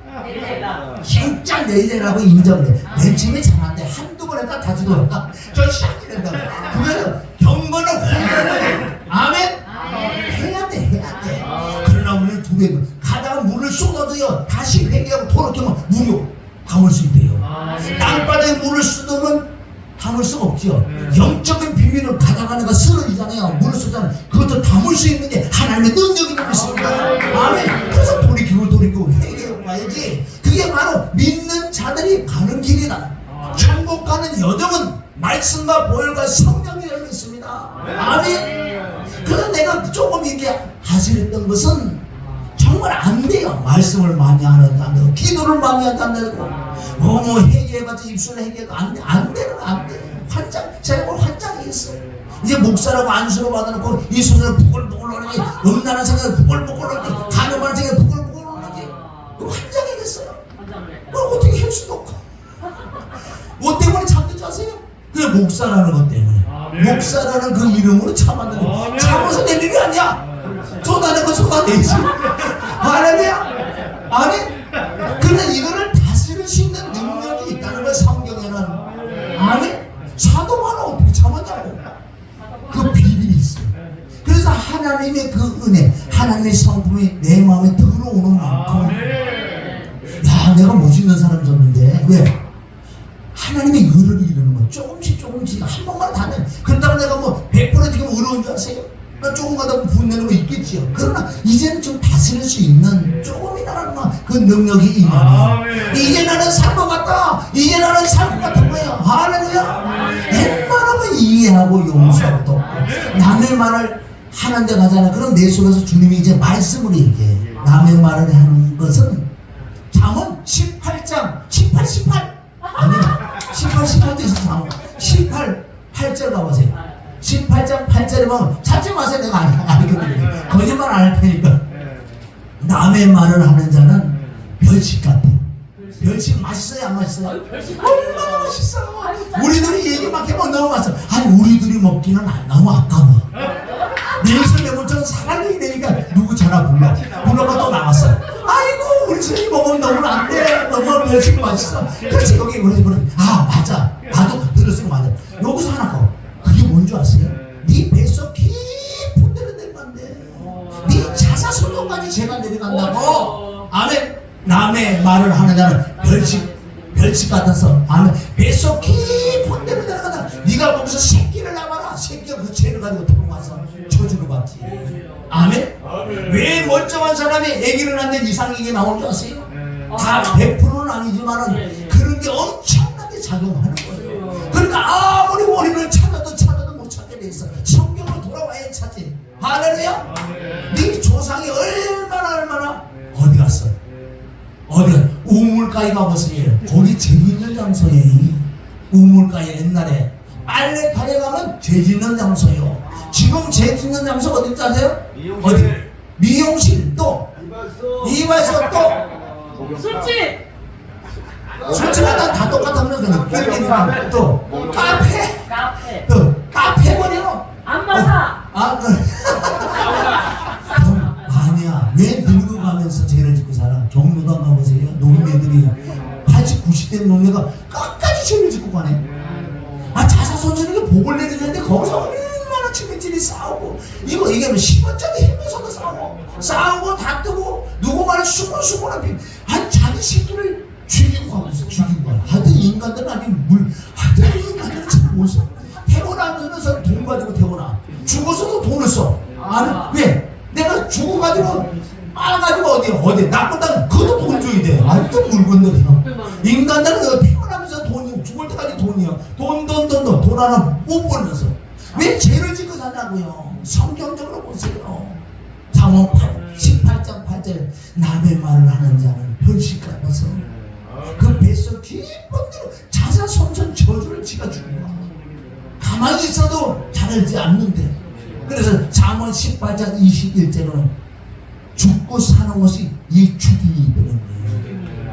진짜 내 죄라고 인정을 해. 맨 처음에 잘한데 한두 번 했다 다시도 했다. 저 시작이 된다고. 그래서 경건을 훈련을 아멘? 해야 돼. 그러나 우리는 두 배. 가다가 물을 쏟아도요 다시 회개하고 돌아오면 무료 담을 수 있대요. 땅바닥에 물을 쏟으면 담을 수가 없죠. 영적인 비밀을 가져가는 거 쓰러지잖아요. 물을 쏟잖아요. 그것도 담을 수 있는 게 하나님의 능력이 있습니다. 아멘. 그래서 돌이키고 회개하고 가야지. 그게 바로 믿는 자들이 가는 길이다. 천국 가는 여정은 말씀과 보혈과 성령이 열려 있습니다. 아멘. 그래서 내가 조금 이렇게 하시랬던 것은 정말 안 돼요. 말씀을 많이 안 한다고, 기도를 많이 한다고, 뭐 회개해봤자 입술 회개가 안 돼. 제가 뭘 환장이 있어. 이제 목사라고 안수로 받아놓고 이 손을 부글부글 오르지, 음란한 생각에 부글부글 오르지, 가늠한 생각에 부글부글 오르지. 환장이 됐어요. 그걸 어떻게 할 수도 없고. 뭐 때문에 참는지 아세요? 그게 목사라는 것 때문에. 목사라는 그 이름으로 참았는데 참아서 될 일이 아니야. 쏟아낸 건 쏟아내지. 할렐루야. 아멘. 근데 이거를 다스릴 수 있는 능력이 있다는 거예요. 성경에는. 아멘. 사도만은 어떻게 참았냐고. 그 비밀이 있어요. 그래서 하나님의 그 은혜, 하나님의 성품이 내 마음에 들어오는 만큼 야 내가 멋있는 사람이 졌는데 왜? 하나님의 의를 이루는 거 조금씩 한 번만 다 내. 그렇다고 내가 뭐 100% 지금 의로운 줄 아세요? 나 조금 가다 보면 분내는 거 있겠지요. 그러나 이제는 좀 다스릴 수 있는 조금이나마 그 능력이 임하네. 이제 나는 살 것 같다. 이제 나는 살 것 같은 거예요. 할렐루야. 웬만하면 이해하고 용서하고 돕고 남의 말을 하는데 가잖아. 그럼 내 속에서 주님이 이제 말씀을 얘기해. 남의 말을 하는 것은 잠언 18장 18 아니 18도 있어. 잠언 8절 가보세요. 18장 8절에 보면 찾지 마세요. 내가 알려드릴게요. 거짓말 안 할 테니까. 남의 말을 하는 자는 멸치 같아. 멸치 맛있어요? 안 맛있어요? 얼마나 맛있어. 우리들이 얘기 막 해보면 너무 맛있어. 아니 우리들이 먹기는 너무 아까워. 내일서 내일처럼 사람이 되니까 누구 전화 불러가 또 나왔어. 아이고 우리 손이 먹으면 너무 안 돼. 너무 멸치 맛있어. 그렇지. 여기 우리 집은 맞아. 나도 들었으면 맞아. 여기서 하나 더. 그게 뭔지 아세요? 네 뱃속 깊은 데로 내려간대. 네 자사소동까지 제가 내려간다고. 아멘. 남의 말을 하는 자는 멸치 같아서 아멘. 뱃속 깊은 데로 내려간다. 네가 거기서 새끼를 낳아라. 새끼가 그 죄를 가지고 도망와서 저주를 받지. 아멘. 왜 멀쩡한 사람이 애기를 낳는데 이상하게 나오는 줄 아세요? 다 100%는 아니지만은 그런 게 엄청나게 작용하는 거예요. 그러니까 아무리 원인을 찾아도 못 찾게 돼 있어. 성경으로 돌아와야 찾지. 할렐루야. 네 조상이 얼마나 어디 갔어? 어디 우물가에 가보세요. 거기 죄 짓는 장소에 우물가에 옛날에 빨래판에 가면 죄 짓는 장소요. 지금 죄 짓는 장소 어딘지 아세요? 어디? 미용실 또 이발소 또 술집마다 다 똑같으면 그냥 끼리끼리 또 카페 또 카페 버려 안마사 그럼 아니야. 왜 늙어가면서 죄를 짓고 살아? 경로당 가보세요. 노인네들이 80, 90대 노인네가 끝까지 죄를 짓고 가네. 자사손손에게 복을 내려주는데 거기서 얼마나 친밀질이 싸우고 이게 10원짜리 힘에서도 싸우고 다투고 누구 말을 수고하는 자기 새끼를 죽이고 가고 있어. 죽이고 가. 하여튼 인간들은 하여튼 인간들은 참 못써. 태어나면서 돈 가지고 태어나. 죽어서도 돈을 써. 아니 왜? 내가 죽어가지고 빨아가지고 어디 나쁜 땅 그것도 돈 줘야 돼. 아직도 물건들이야. 인간들은 태어나면서 돈이 죽을 때까지 돈이야. 돈 하나 못 벌면서 왜 죄를 짓고 사냐고요. 성경적으로 보세요. 잠언 18장 8절에 남의 말을 하는 자는 별식 같아서 그 뱃속 깊은 데로 자사손손 저주를 지가 주는 거야. 가만히 있어도 잘하지 않는데. 그래서 잠언 18장 21절은 죽고 사는 것이 이 죽이 되는 거예요.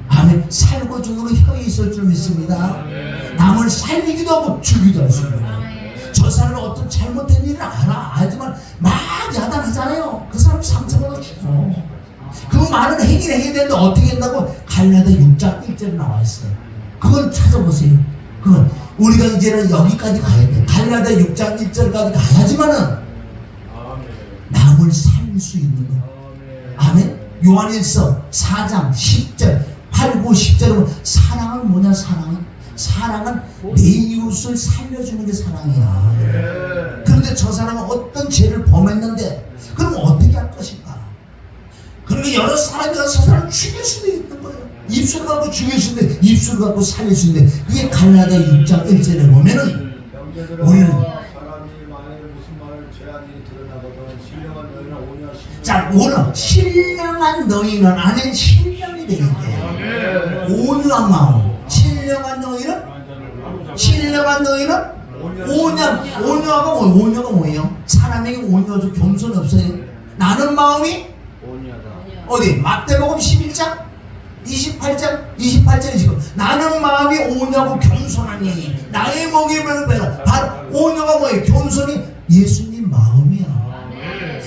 아멘. 살고 죽는 혀에 있을 줄 믿습니다. 남을 살리기도 하고 죽이도 할 수 있는 거예요. 저 사람은 어떤 잘못된 일을 알지만 막 야단하잖아요. 그 사람 상처받아 죽어. 그 많은 행위를 해야 되는데 어떻게 했다고 갈라디아 6장 1절에 나와 있어요. 그걸 찾아보세요. 그건 우리가 이제는 여기까지 가야 돼. 갈라디아 6장 1절까지 가야지만은 남을 살릴 수 있는 거. 아멘. 요한일서 4장 10절 8, 9, 10절은 사랑은 뭐냐? 사랑은 내 이웃을 살려주는 게 사랑이야. 그런데 저 사람은 어떤 죄를 범했는데 그럼 어떻게 할 것인가? 그러니까 여러 사람이 저 사람을 죽일 수도 있는 거예요. 입술을 갖고 죽일 수 있는데 입술을 갖고 살릴 수 있는데 그게 갈라디아 6장 1절에 보면은 우리는 사람이 만약에 무슨 말을 죄한 일이 드러나거든 신령한 너희는 오냐 자 오늘 신령한 너희는 안에 신령이 되는데 온유한 마음 신령한 너희는 온유하가 뭐예요? 사람에게 온유하죠. 겸손이 없어요. 나는 마음이 어디? 마태복음 11장 28절에 지금 나는 마음이 온유하고 겸손하니 나의 먹이면을 배라. 바로 온유가 뭐예요? 겸손이 예수님 마음이야.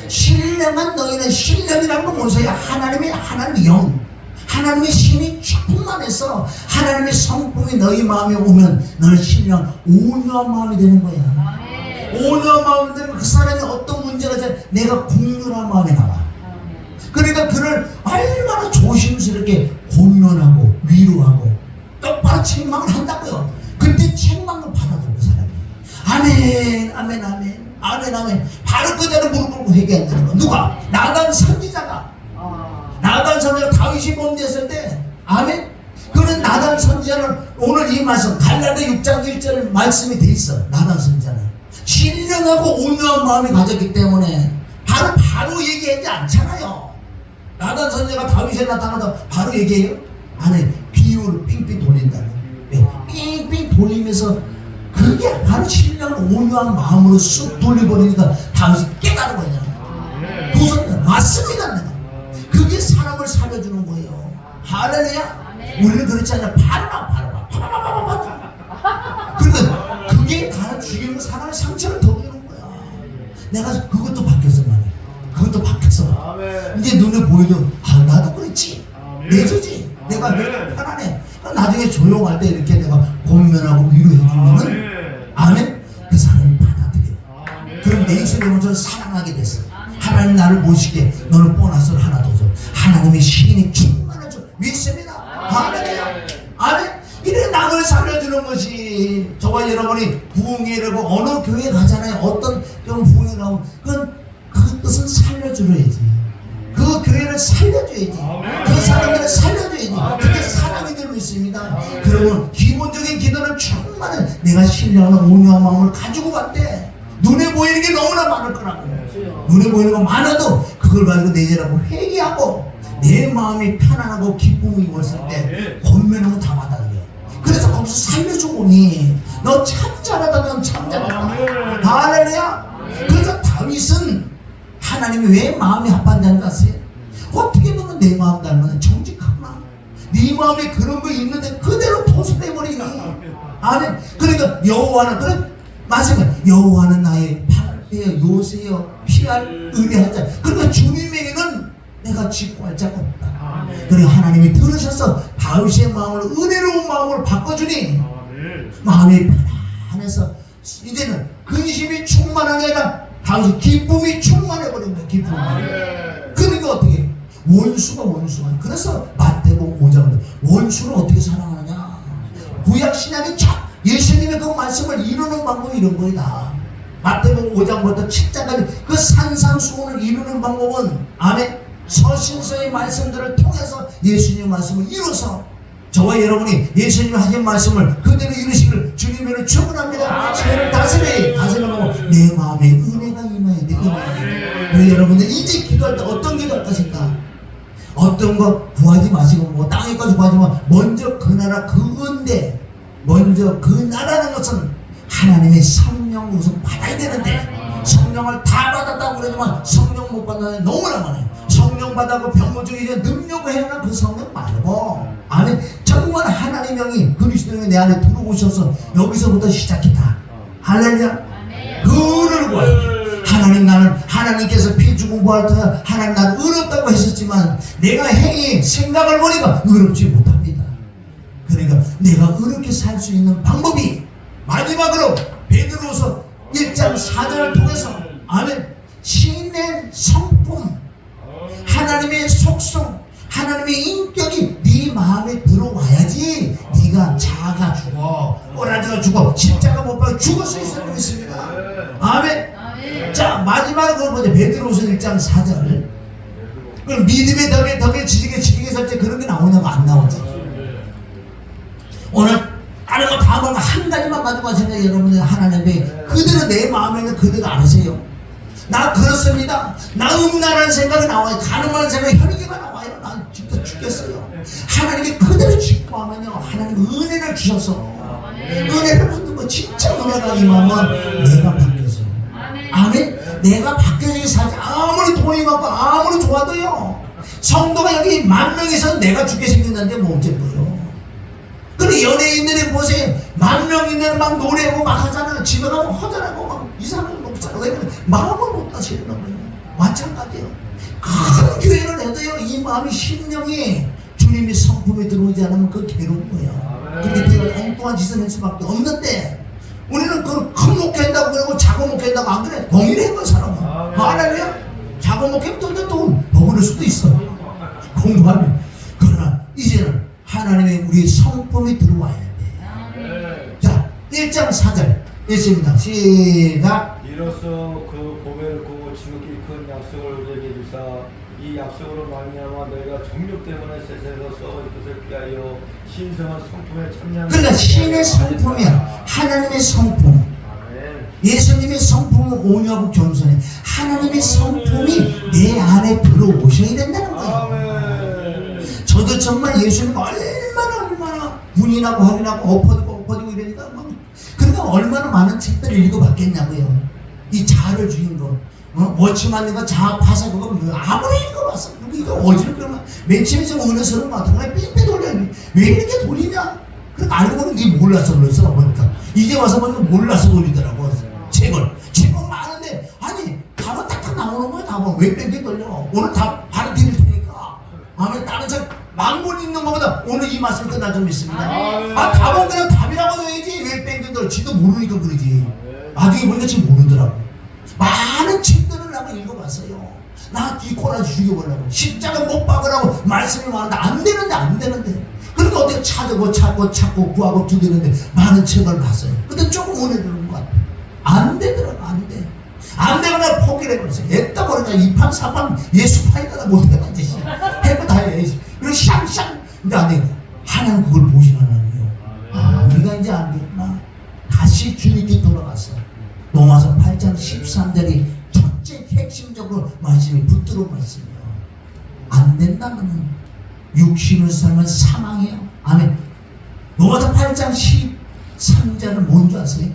신령한 너희는 신령이라는 건 뭐예요? 하나님의 영 하나님의 신이 충만해서 하나님의 성품이 너희 마음에 오면 너는 신령 온유한 마음이 되는 거야. 온유한 마음이 되면 그 사람이 어떤 문제가 있어도 내가 국률한 마음이 나와. 그러니까 그를 얼마나 조심스럽게 권면하고 위로하고 똑바로 책망을 한다고요. 그때 책망을 받아줘 그 사람이. 아멘. 바로 그대로 무릎 꿇고 회개한다는 거. 누가? 나단 선지자가 다윗이 범죄했을 때 아멘. 그는 나단 나단 선지자는 오늘 이 말씀 갈라디아 6장 1절 말씀이 돼 있어. 나단 선지자는 신령하고 온유한 마음이 가졌기 때문에 바로 얘기하지 않잖아요. 나단 선지자가 다윗에 나타나서 바로 얘기해요? 아니, 비유를 삥삥 돌린다고. 삥삥 돌리면서 그게 바로 신령한 온유한 마음으로 쑥 돌려버리니까 다윗이 깨달은 거냐. 두 선지자 맞습니다. 내가 그게 사람을 살려주는 거예요. 할렐루야. 우리는 그렇지 않아. 바로 그러니까 그게 다 죽이는 사람의 상처를 더 주는 거야. 내가 그것도 바뀌었어 말이야. 그것도 바뀌었어. 이제 눈에 보이도 나도 그랬지. 내주지. 내가 편안해. 나중에 조용할 때 이렇게 내가 권면하고 위로해주면은 아멘. 그 사람이 받아들여. 그럼 내 인생을 좀 사랑하게 됐어. 하나님 나를 모시게 너는 보너스를 하나 더 줘. 하나님의 신이 충만해 줘. 믿습니다. 할렐루야. 아멘. 이래 남을 살려주는 것이 저와 여러분이 부흥회라고 어느 교회 가잖아요. 어떤 좀 부흥회 가면 그 뜻은 살려줘야지. 그 교회를 살려줘야지. 그 사람들을 살려줘야지. 그게 사랑이 들고 있습니다. 그러면 기본적인 기도는 정말 내가 신령한 온유한 마음을 가지고 갔대. 눈에 보이는 게 너무나 많을 거라고. 눈에 보이는 거 많아도 그걸 가지고 내재라고 회개하고 내 마음이 편안하고 기쁨이 입었을 때 권면하고 다 받아들여. 그래서 거기서 살려주고니 너 참 잘하다. 넌 참 잘하다. 할렐루야. 그래서 다윗은 하나님이 왜 마음이 합한다는 거 아세요? 어떻게 보면 내 마음 닮은 정직하구나. 네 마음에 그런 거 있는데 그대로 토습해버리니. 아멘. 그러니까 여호와는 그래 맞으면 여호와는 나의 팔이여 요새여 피할 의뢰하자. 그러니까 주님에게는 내가 직구할 자가 없다. 그래 하나님이 들으셔서 다윗의 마음을 은혜로운 마음으로 바꿔주니 마음이 편안해서 이제는 근심이 충만한 게 아니라 다윗이 기쁨이 충만해버린 거야. 기쁨이. 그러니까 어떻게 원수가 그래서 마태복음 5장을 원수를 어떻게 사랑하느냐. 구약 신약이 참 예수님의 그 말씀을 이루는 방법이 이런 거이다. 마태복음 5장부터 7장까지 그 산상수훈을 이루는 방법은 아멘. 서신서의 말씀들을 통해서 예수님의 말씀을 이루어서 저와 여러분이 예수님이 하신 말씀을 그대로 이루시기를 주님으로 축원합니다. 저를 다스리고 내 마음에 은혜가 임해야 돼. 우리 여러분들 이제 기도할 때 어떤 기도할 것인가? 어떤 거 구하지 마시고 뭐 땅에까지 구하지 마. 먼저 그 나라 그 은대, 먼저 그 나라는 것은 하나님의 성령 우선 받아야 되는데 성령을 다 받았다고 그러지만 성령 못 받는 너무나 많아요. 성령 받아고 병고중에 이제 능력을 해야 그 성령 말고 아니 정말 하나님의 영이 그리스도의 내 안에 들어오셔서 여기서부터 시작했다. 할렐루야. 그를 구하여 하나님 나는 하나님께서 피 주고 구할 때 하나님 나는 의롭다고 했었지만 내가 행위 생각을 보니까 의롭지 못합니다. 그러니까 내가 의롭게 살 수 있는 방법이 마지막으로 베드로서 1장 4절을 통해서 아멘 신의 성품 하나님의 속성 하나님의 인격이 네 마음에 들어와야지 네가 자아가 죽어 꼬라지가 죽어 십자가 못 박아 죽을 수 있을 수 있습니다. 아멘. 자 마지막으로 보자. 베드로서 1장 4절. 그럼 믿음의 덕에 지식에 설 때 그런 게 나오냐고 안 나오지. 오늘 다른 거 다 보면 한 가지만 가지고 하시면 여러분들 하나님의 그대로 내 마음에 있는 그대로 아세요. 나 그렇습니다. 나 음란한 생각이 나와요. 가늠하는 생각이 혈기가 나와요. 난 진짜 죽겠어요. 하나님이 그대로 직구하면요 하나님 은혜를 주셔서 은혜를 받는 거 진짜 은혜가 임하면 내가 바뀌어서 아멘. 내가 바뀌어지기 살지 아무리 돈이 많고 아무리 좋아도요 성도가 여기 10,000명에서 내가 죽게 생겼는데 뭐 어쩔 거예요. 근데 연예인들이 보세요. 10,000명인데 막 노래하고 막 하잖아요. 집에 가면 허전하고 막 이상하게 높잖아요. 왜 그래? 마음을 못 다스리는 거예요. 마찬가지예요. 큰 교회를 해도요 이 마음이 심령이 주님의 성품에 들어오지 않으면 그 괴로운 거예요. 근데 내가 엉뚱한 짓을 할 수밖에 없는데 우리는 그걸 큰 목회한다고 그러고 작은 목회한다고 안 그래. 동일한 거 사람은. 할렐루야. 작은 목회면 또 버그릴 수도 있어. 공부하면. 그러나 이제는 하나님의 우리 성품이 들어와야 돼. 자 1장 4절 읽습니다. 시작. 이로써 그 보배를 구고 지극히 큰 약속을 우리에게 주사 이 약속으로 말미암아 너희가 정욕 때문에 세상에서 썩을 것을 피하여 신성한 성품에 참여하는. 그러니까 신의 성품이야. 하나님의 성품. 예수님의 성품은 온유하고 겸손해. 하나님의 성품이 내 안에 들어오셔야 된다는 거예요. 저도 정말 예수님 얼마나 군인하고 할인하고 엎어지고 이러니까 막 그러니까 얼마나 많은 책들을 읽어봤겠냐고요. 이 자아를 죽인 거, 워치만과 자아 파사 그거 아무리 읽어봤어. 이거 어지럽 그러면 맨 처음에 좀 은혜스러운 것 같은 거야. 삥삥 돌려. 왜 이렇게 돌리냐? 그러니까 알고 보니 네 몰라서 그랬어. 보니까 이제 와서 보니까 몰라서 돌리더라고. 책을 많은데 아니 답은 딱 나오는 거야. 답은 왜 뺑뺑 돌려? 오늘 답 바로 드릴 테니까. 아멘. 다른 책 망본 읽는 것보다 오늘 이 말씀 끝날 줄 믿습니다. 답은 그냥 답이라고 해야지 왜 뺑뺑 돌려? 지도 모르니까 그러지. 나중에 보니까 지금 모르더라고. 많은 책들을 나가 읽어봤어요. 나 이 꼬라지 죽여보려고 십자가 못 박으라고 말씀이 많은데 안 되는데 그러니까 어떻게 찾고 구하고 두드리는데 많은 책을 봤어요. 근데 조금 은혜 들은 것 같아. 안 되더라고. 안 되거나 포기를 해버렸어요. 했다 보니까 2판 4판 예수파이다가 못하겠다 이제 해고 다 해야지. 그리고 샹샹 근데 안 되고 하나님 그걸 보시는 하나님이요. 우리가 이제 안 되구나. 다시 주님께 돌아갔어. 로마서 8장 13절이 첫째 핵심적으로 말씀이 붙들어 말씀이에요. 안 된다면 육신을 살면 사망이에요. 아멘. 로마서 8장 13절은 뭔지 아세요?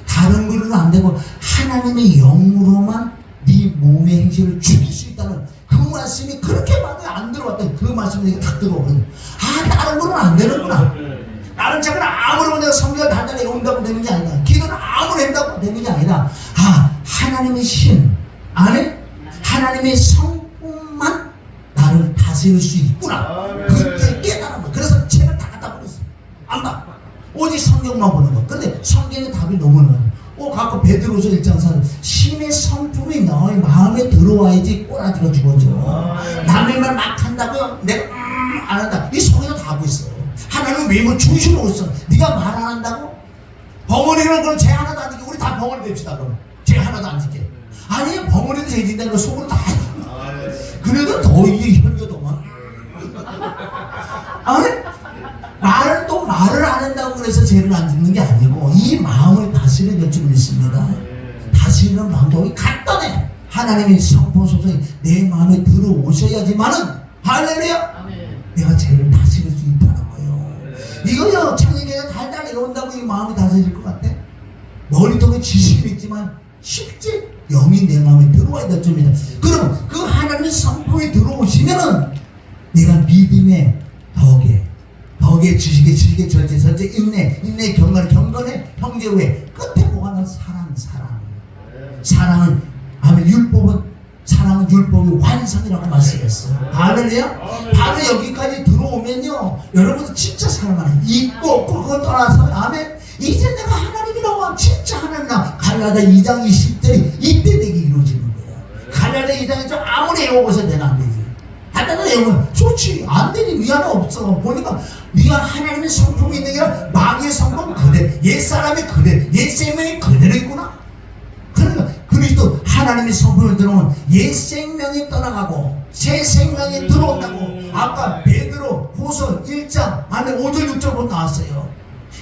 다른 걸로는 안 되고 하나님의 영으로만 네 몸의 행실을 죽일 수 있다는 그 말씀이 그렇게 많이 안 들어왔던 그 말씀이 딱 들어오거든요. 다른 거는 안 되는구나. 다른 책은 아무리 내가 성경을 단단히 온다고 되는 게 아니다. 기도는 아무리 한다고 되는 게 아니라 하나님의 신 안에 하나님의 성품만 나를 다스릴 수 있구나. 그때 깨달은 거야. 그래서 책을 다 갖다 버렸어. 안 봐. 오직 성경만 보는 거. 근데 성경의 답이 너무 많아. 갖고 베드로서 1장 4절 신의 성품이 너의 마음에 들어와야지 꼬라지가 죽어져. 남의 말 막 한다고요? 내가 안 한다. 이 속에서 다 하고 있어. 하나님은 왜뭐 중심으로 있어. 네가 말 안 한다고? 벙어리는 그럼 쟤 하나도 안 지켜. 우리 다 벙어리 됩시다. 그럼 쟤 하나도 안 지켜. 아니 벙어리도 죄진다는 거 속으로 다 해. 그래도 더 이게 혈교도만. 아니 말을 안 한다고 그래서 죄를 안 짓는 게 아니고 이 마음을 다스려야 될 줄 믿습니다. 다스리는 방법이 간단해. 하나님의 성품 소성이 내 마음에 들어오셔야지만은 할렐루야. 내가 죄를 다스릴 수 있다는 거예요. 이거요 창세기에서 달달 내려온다고 이 마음이 다스릴 것 같아? 머리통에 지식은 있지만 실제 영이 내 마음에 들어와야 될 줄입니다. 그럼 그 하나님의 성품이 들어오시면은 내가 믿음의 덕에 지식에 절제 인내 경건에 형제 후에 끝에 뭐가 나 사랑은 사랑은 율법의 완성이라고 말씀했어요. 할렐루야. 바로 여기까지 들어오면요 여러분 진짜 사랑하네. 있고 없고 그걸 떠나서 아멘. 이제 내가 하나님이라고 진짜 하나님이라. 갈라디아 2장 20절이 이때 되게 이루어지는 거예요. 갈라디아 2장에 좀 아무리 외워서 내가 안 되지. 하나님 외우면 좋지. 안 되니 미안해 없어. 보니까 네가 하나님의 성품이 있는 게 아니라 마귀의 성품 그대로 옛사람이 그대로 옛생명이 그대로 있구나. 그러니까 그리스도 하나님의 성품을 들어오면 옛 생명이 떠나가고 새 생명이 들어온다고 아까 베드로 후서 1장 안에 5절 6절부터 나왔어요.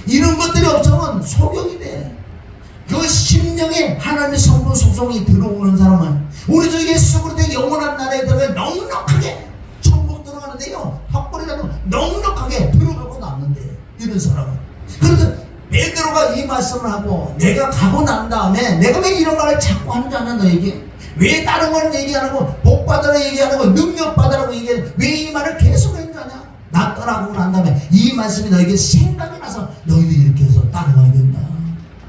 이런 것들이 없으면 소경이 돼. 그 심령에 하나님의 성품 소송이 들어오는 사람은 우리 주 예수 그리스도의 영원한 나라에 들어가 넉넉하게 천국 들어가는데요 턱걸이라도 넉넉하게 들어가고 남는데 이런 사람은. 그래서 베드로가 이 말씀을 하고 내가 가고 난 다음에 내가 왜 이런 말을 자꾸 하는 줄 아냐 너에게? 왜 다른 걸 얘기 안 하고 복 받으라 얘기 안 하고 능력 받으라고 얘기해? 왜 이 말을 계속 했는 줄 아냐? 나 떠나고 난 다음에 이 말씀이 너에게 생각이 나서 너희도 이렇게 해서 따라가야 된다.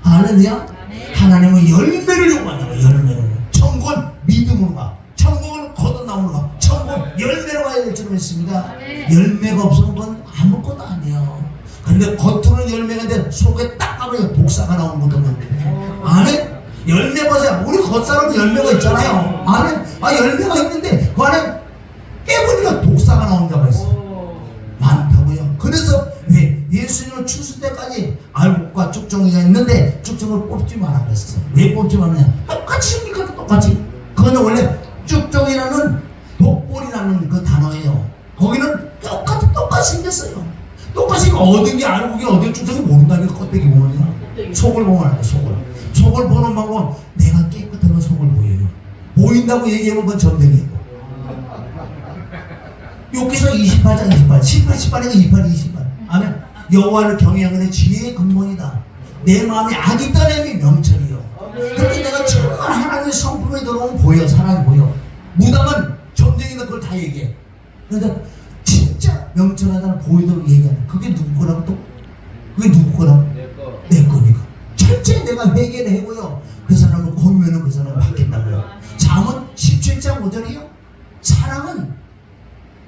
할렐루야. 하나님은 열매를 요구한다고. 열매를. 천국은 믿음으로 가. 천국은 거듭남으로 가. 천국은 열매로 가야 될 줄 믿습니다. 열매가 없으면 그건 아무것도 아니에요. 근데 겉으로는 열매가 있는데 속에 딱 가면 독사가 나오는 것도 많고. 아멘. 열매 보세요. 우리 겉사람은 열매가 있잖아요. 아멘. 열매가 있는데 그 안에 깨보니까 독사가 나온 자가 있어. 많다고요. 그래서 왜 예수님을 추수 때까지 알곡과 쭉정이가 있는데 쭉정을 뽑지 마라 그랬어. 왜 뽑지 말느냐? 똑같이 합니까? 똑같이. 그거는 원래 쭉정이라는 독보리가 거기는 똑같이 생겼어요. 똑같이 얻은 게 알고기 어디 쭉저기 모른다니까. 껍데기 보면요. 속을 보면 안 돼. 속을 보는 방법은 내가 깨끗한 속을 보여요. 보인다고 얘기하면 그건 점쟁이고. 여기서 28장 18이니까 28. 아멘. 여호와를 경외하는 지혜의 근본이다. 내 마음에 악이 떠냄이 명철이요. 그렇게 내가 정말 하나님의 성품에 들어오면 보여. 사람이 보여. 무당은 점쟁이는 그걸 다 얘기해. 그런데 진짜 명철하다는 보이도록 얘기하는 그게 누구 거라고 또? 그게 누구 거라고? 내 거니까. 철저히 내가 회개를 해고요. 그 사람을 고면은 그 사람을 받겠다고요. 잠언 17장 5절이요. 사랑은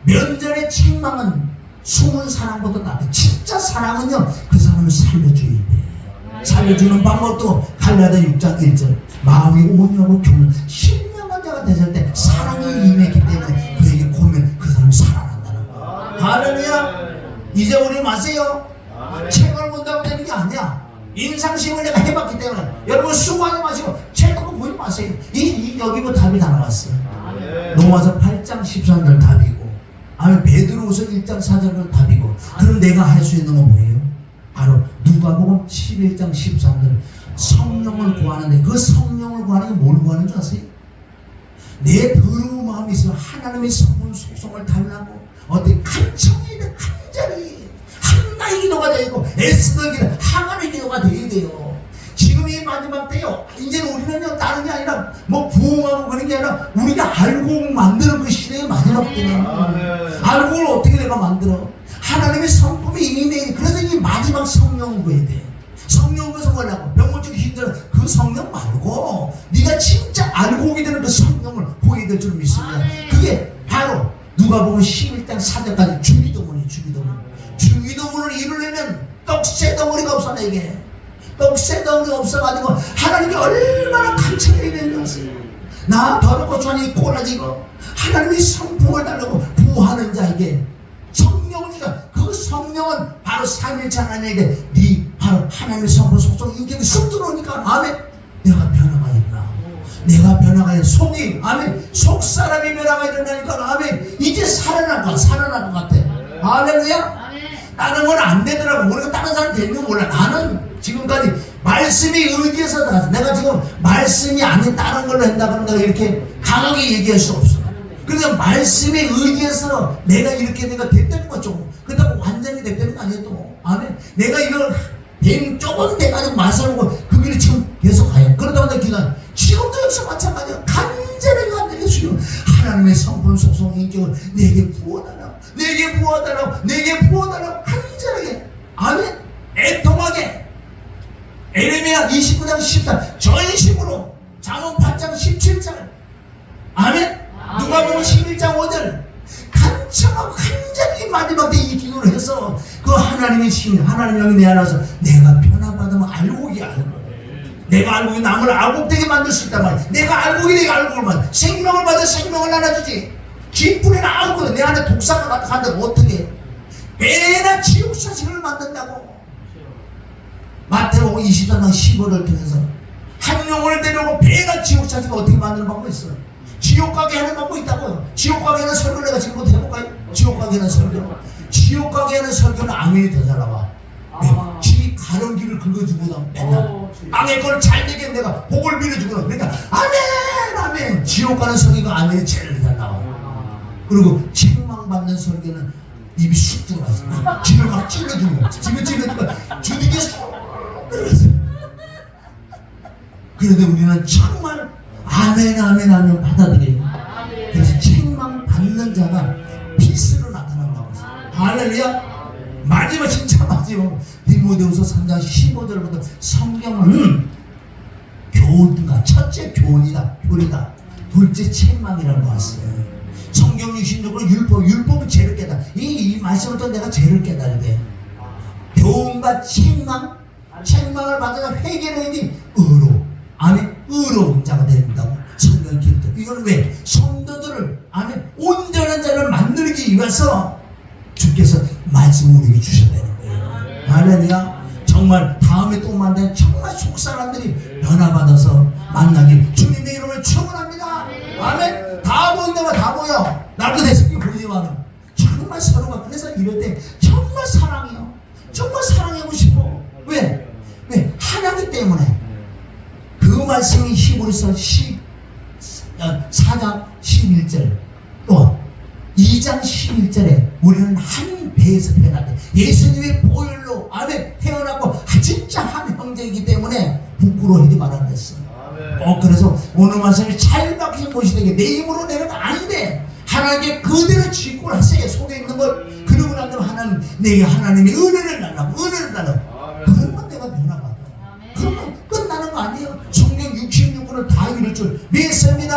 면전의 책망은 숨은 사랑보다 낫다. 진짜 사랑은요, 그 사람을 살려줘야 돼. 살려주는 방법도 갈라디아 6장 1절. 마음이 온유하고 교훈 신령한 자가 되실 때 사랑이 임했기 때문에 그에게 고면 그 사람이 살아난다는 거야. 할렐루야. 잊어버리지 마세요. 책을 본다고 되는 게 아니야. 인상심을 내가 해봤기 때문에 여러분 수고하지 마시고 책 그거 보지 마세요. 여기 뭐 답이 다 나왔어요. 로마서 8장 13절 답이고, 아니 베드로후서 1장 4절은 답이고. 그럼 내가 할 수 있는 건 뭐예요? 바로 누가복음 11장 13절 성령을 구하는데, 그 성령을 구하는 게 뭘 구하는 줄 아세요? 내 더러운 마음이 있으면 하나님의 성품 속성을 달라고 어떻게 간청해야 돼. 간절히 한나의 기도가 되고 애쓰는 기도, 항아리 기도가 돼야 돼요. 지금 이 마지막 때요, 이제는 우리는요 다른 게 아니라 뭐 부흥하고 그런 게 아니라 우리가 알곡 만드는 그 시대의 마지막 때는 알곡을 어떻게 내가 만들어? 하나님의 성품이 이미 내. 그래서 이 마지막 성령을 구해야 돼. 성령 그 성하려고 병원적 힘들어. 그 성령 말고 네가 진짜 알곡이 되는 그 성령을 구해야 될 줄 믿습니다. 그게 바로 누가복음 11장 4절까지 주기도문이 주기도문을 이루려면 떡새 덩어리가 없어. 내게 떡새 덩어리가 없어가지고 하나님께 얼마나 간청해야 되는 것을. 나 더럽고 전이 꼬라지고 하나님의 성품을 달라고 부하는 자에게 성령을 주자. 그 성령은 바로 삼일체 하나님에게 네 바로 하나님의 성품 속성 인격이 쑥 들어오니까 아멘. 내가 변화가 있구나. 내가 변화가 있는 속이 아멘. 속 사람이 변화가 일어나니까 아멘. 이제 살아날 것 같아. 할렐루야. 다른 건 안 되더라고. 우리가 다른 사람 되는 건 몰라. 나는 지금까지 말씀이 의지해서 나왔어. 내가 지금 말씀이 아닌 다른 걸로 한다 그러면 내가 이렇게 강하게 얘기할 수 없어. 그러니까 말씀에 의지해서 내가 이렇게 내가 됐다는 거죠. 그렇다고 완전히 됐다는 거 아니에요 또. 아멘. 내가 이걸 조금 돼가지고 맛을 보고 그 길을 지금 계속 가요. 그러다가 내가 기도해. 지금도 역시 마찬가지야. 간절히 주여 하나님의 성품 속성 인격을 내게 부어달라고 간절하게 아멘. 애통하게. 에레미야 29장 14 전심으로. 잠언 8장 17절 아멘. 누가복음 11장 5절 간청하고 간절히 마지막 때 이 기도를 해서 그 하나님의 신 하나님 영이 내 안에서 내가 변화받으면 알곡이 내가 알곡이 남을 알곡되게 만들 수 있단 말이야. 내가 알곡을 만들 생명을 받아 생명을 나눠주지. 쥐뿔에는 아무것도 내 안에 독사가 간다면 어떻게 매나 지옥사식을 만든다고. 마태복음 23장 15절을 통해서 한 영혼을 데려오고 배나 지옥사식을 어떻게 만드는 방법이 있어요. 지옥 가게 하는 방법이 있다고요. 지옥 가게 하는 설교를 내가 지금 해볼까요? 지옥 가게 하는 설교. 지옥 가게 하는 설교는 아멘이 더 잘 나와. 지 가는 길을 긁어주고 맨날 땅의 걸 잘 되게 내가 복을 빌어주고 그러니까 아멘. 지옥 가는 설교가 아멘이 제일 잘 나와. 그리고 책망받는 설교는 입이 쑥 들어가서 지를 막 찔러주고 찔러주니까 주둥이에 쑥 들어가서. 그런데 우리는 정말 아멘 받아들여요. 그래서 책망 받는 자가 필수로 나타난다고 했어요. 할렐루야. 마지막 진짜 마지막 디모데후서 3장 15절부터 성경은 교훈과 첫째 교훈이다. 둘째 책망이라고 했어요. 성경 유신적으로 율법은 죄를 깨달아. 이 말씀을 또 내가 죄를 깨달아야 돼. 교훈과 책망을 받아서 회개를 해야지 의로운 자가 된다고 성경 기록돼. 이건 왜? 성도들을 온전한 자를 만들기 위해서 주께서 말씀을 우리에게 주셨다는 거예요. 할렐루야. 정말 다음에 또 만나면 정말 속 사람들이 변화받아서 만나길 주님의 이름을 축원합니다. 아멘. 다 보인다면 다 보여. 나도 내 새끼 보이지만 정말 이럴 때 정말 사랑해요. 정말 사랑하고 싶어. 왜? 하나님 때문에. 그 말씀이 히브리서 4장 11절 또 2장 11절에 우리는 한 배에서 태어났대. 예수님의 보혈로 아멘 태어났고 진짜 한 형제이기 때문에 부끄러워하지 말아야 됐어. 그래서 오늘 말씀이 잘 박힌 것이 되게 내 힘으로 내가 안 돼. 하나님께 그대로 직구를 하세요. 속에 있는 걸. 그러고 나면 하나님 내게 하나님의 은혜를 달라고 그러면 내가 변화받아. 그러면 끝나는 거 아니에요. 성경 66권을 다 이룰 줄 믿습니다.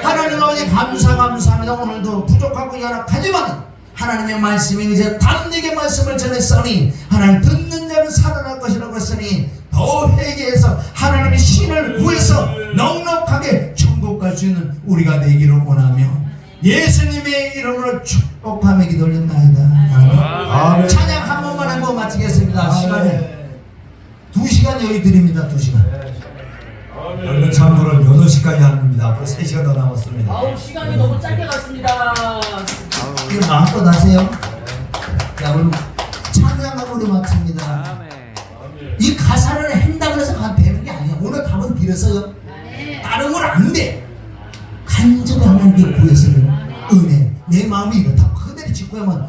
하나님 아버지 감사합니다. 오늘도 부족하고 연약하지만 하나님의 말씀이 이제 담대게 말씀을 전했으니 하나님 듣는 자는 살아날 것이라고 했으니 더 회개해서 하나님의 신을 구해서 넉넉하게 천국 갈 수 있는 우리가 되기를 원하며 예수님의 이름으로 축복하며 기도 올렸나이다. 찬양 한 번만 하고 마치겠습니다. 시간에 2시간 여유 드립니다. 2시간. 여러분 참고로 8시까지 합니다. 앞으로 3시간 더 남았습니다. 아우 시간이 너무 짧게 갔습니다. 이거 마음껏 하세요. 자, 우리 찬양하고 우리 마칩니다. 이 가사를 한다고 해서 되는 게 아니야. 오늘 답은 빌었어요. 다른 건 안 돼. 간절히 하나님께 구해서는 은혜. 내 마음이 이렇다. 그대로 짓고 하면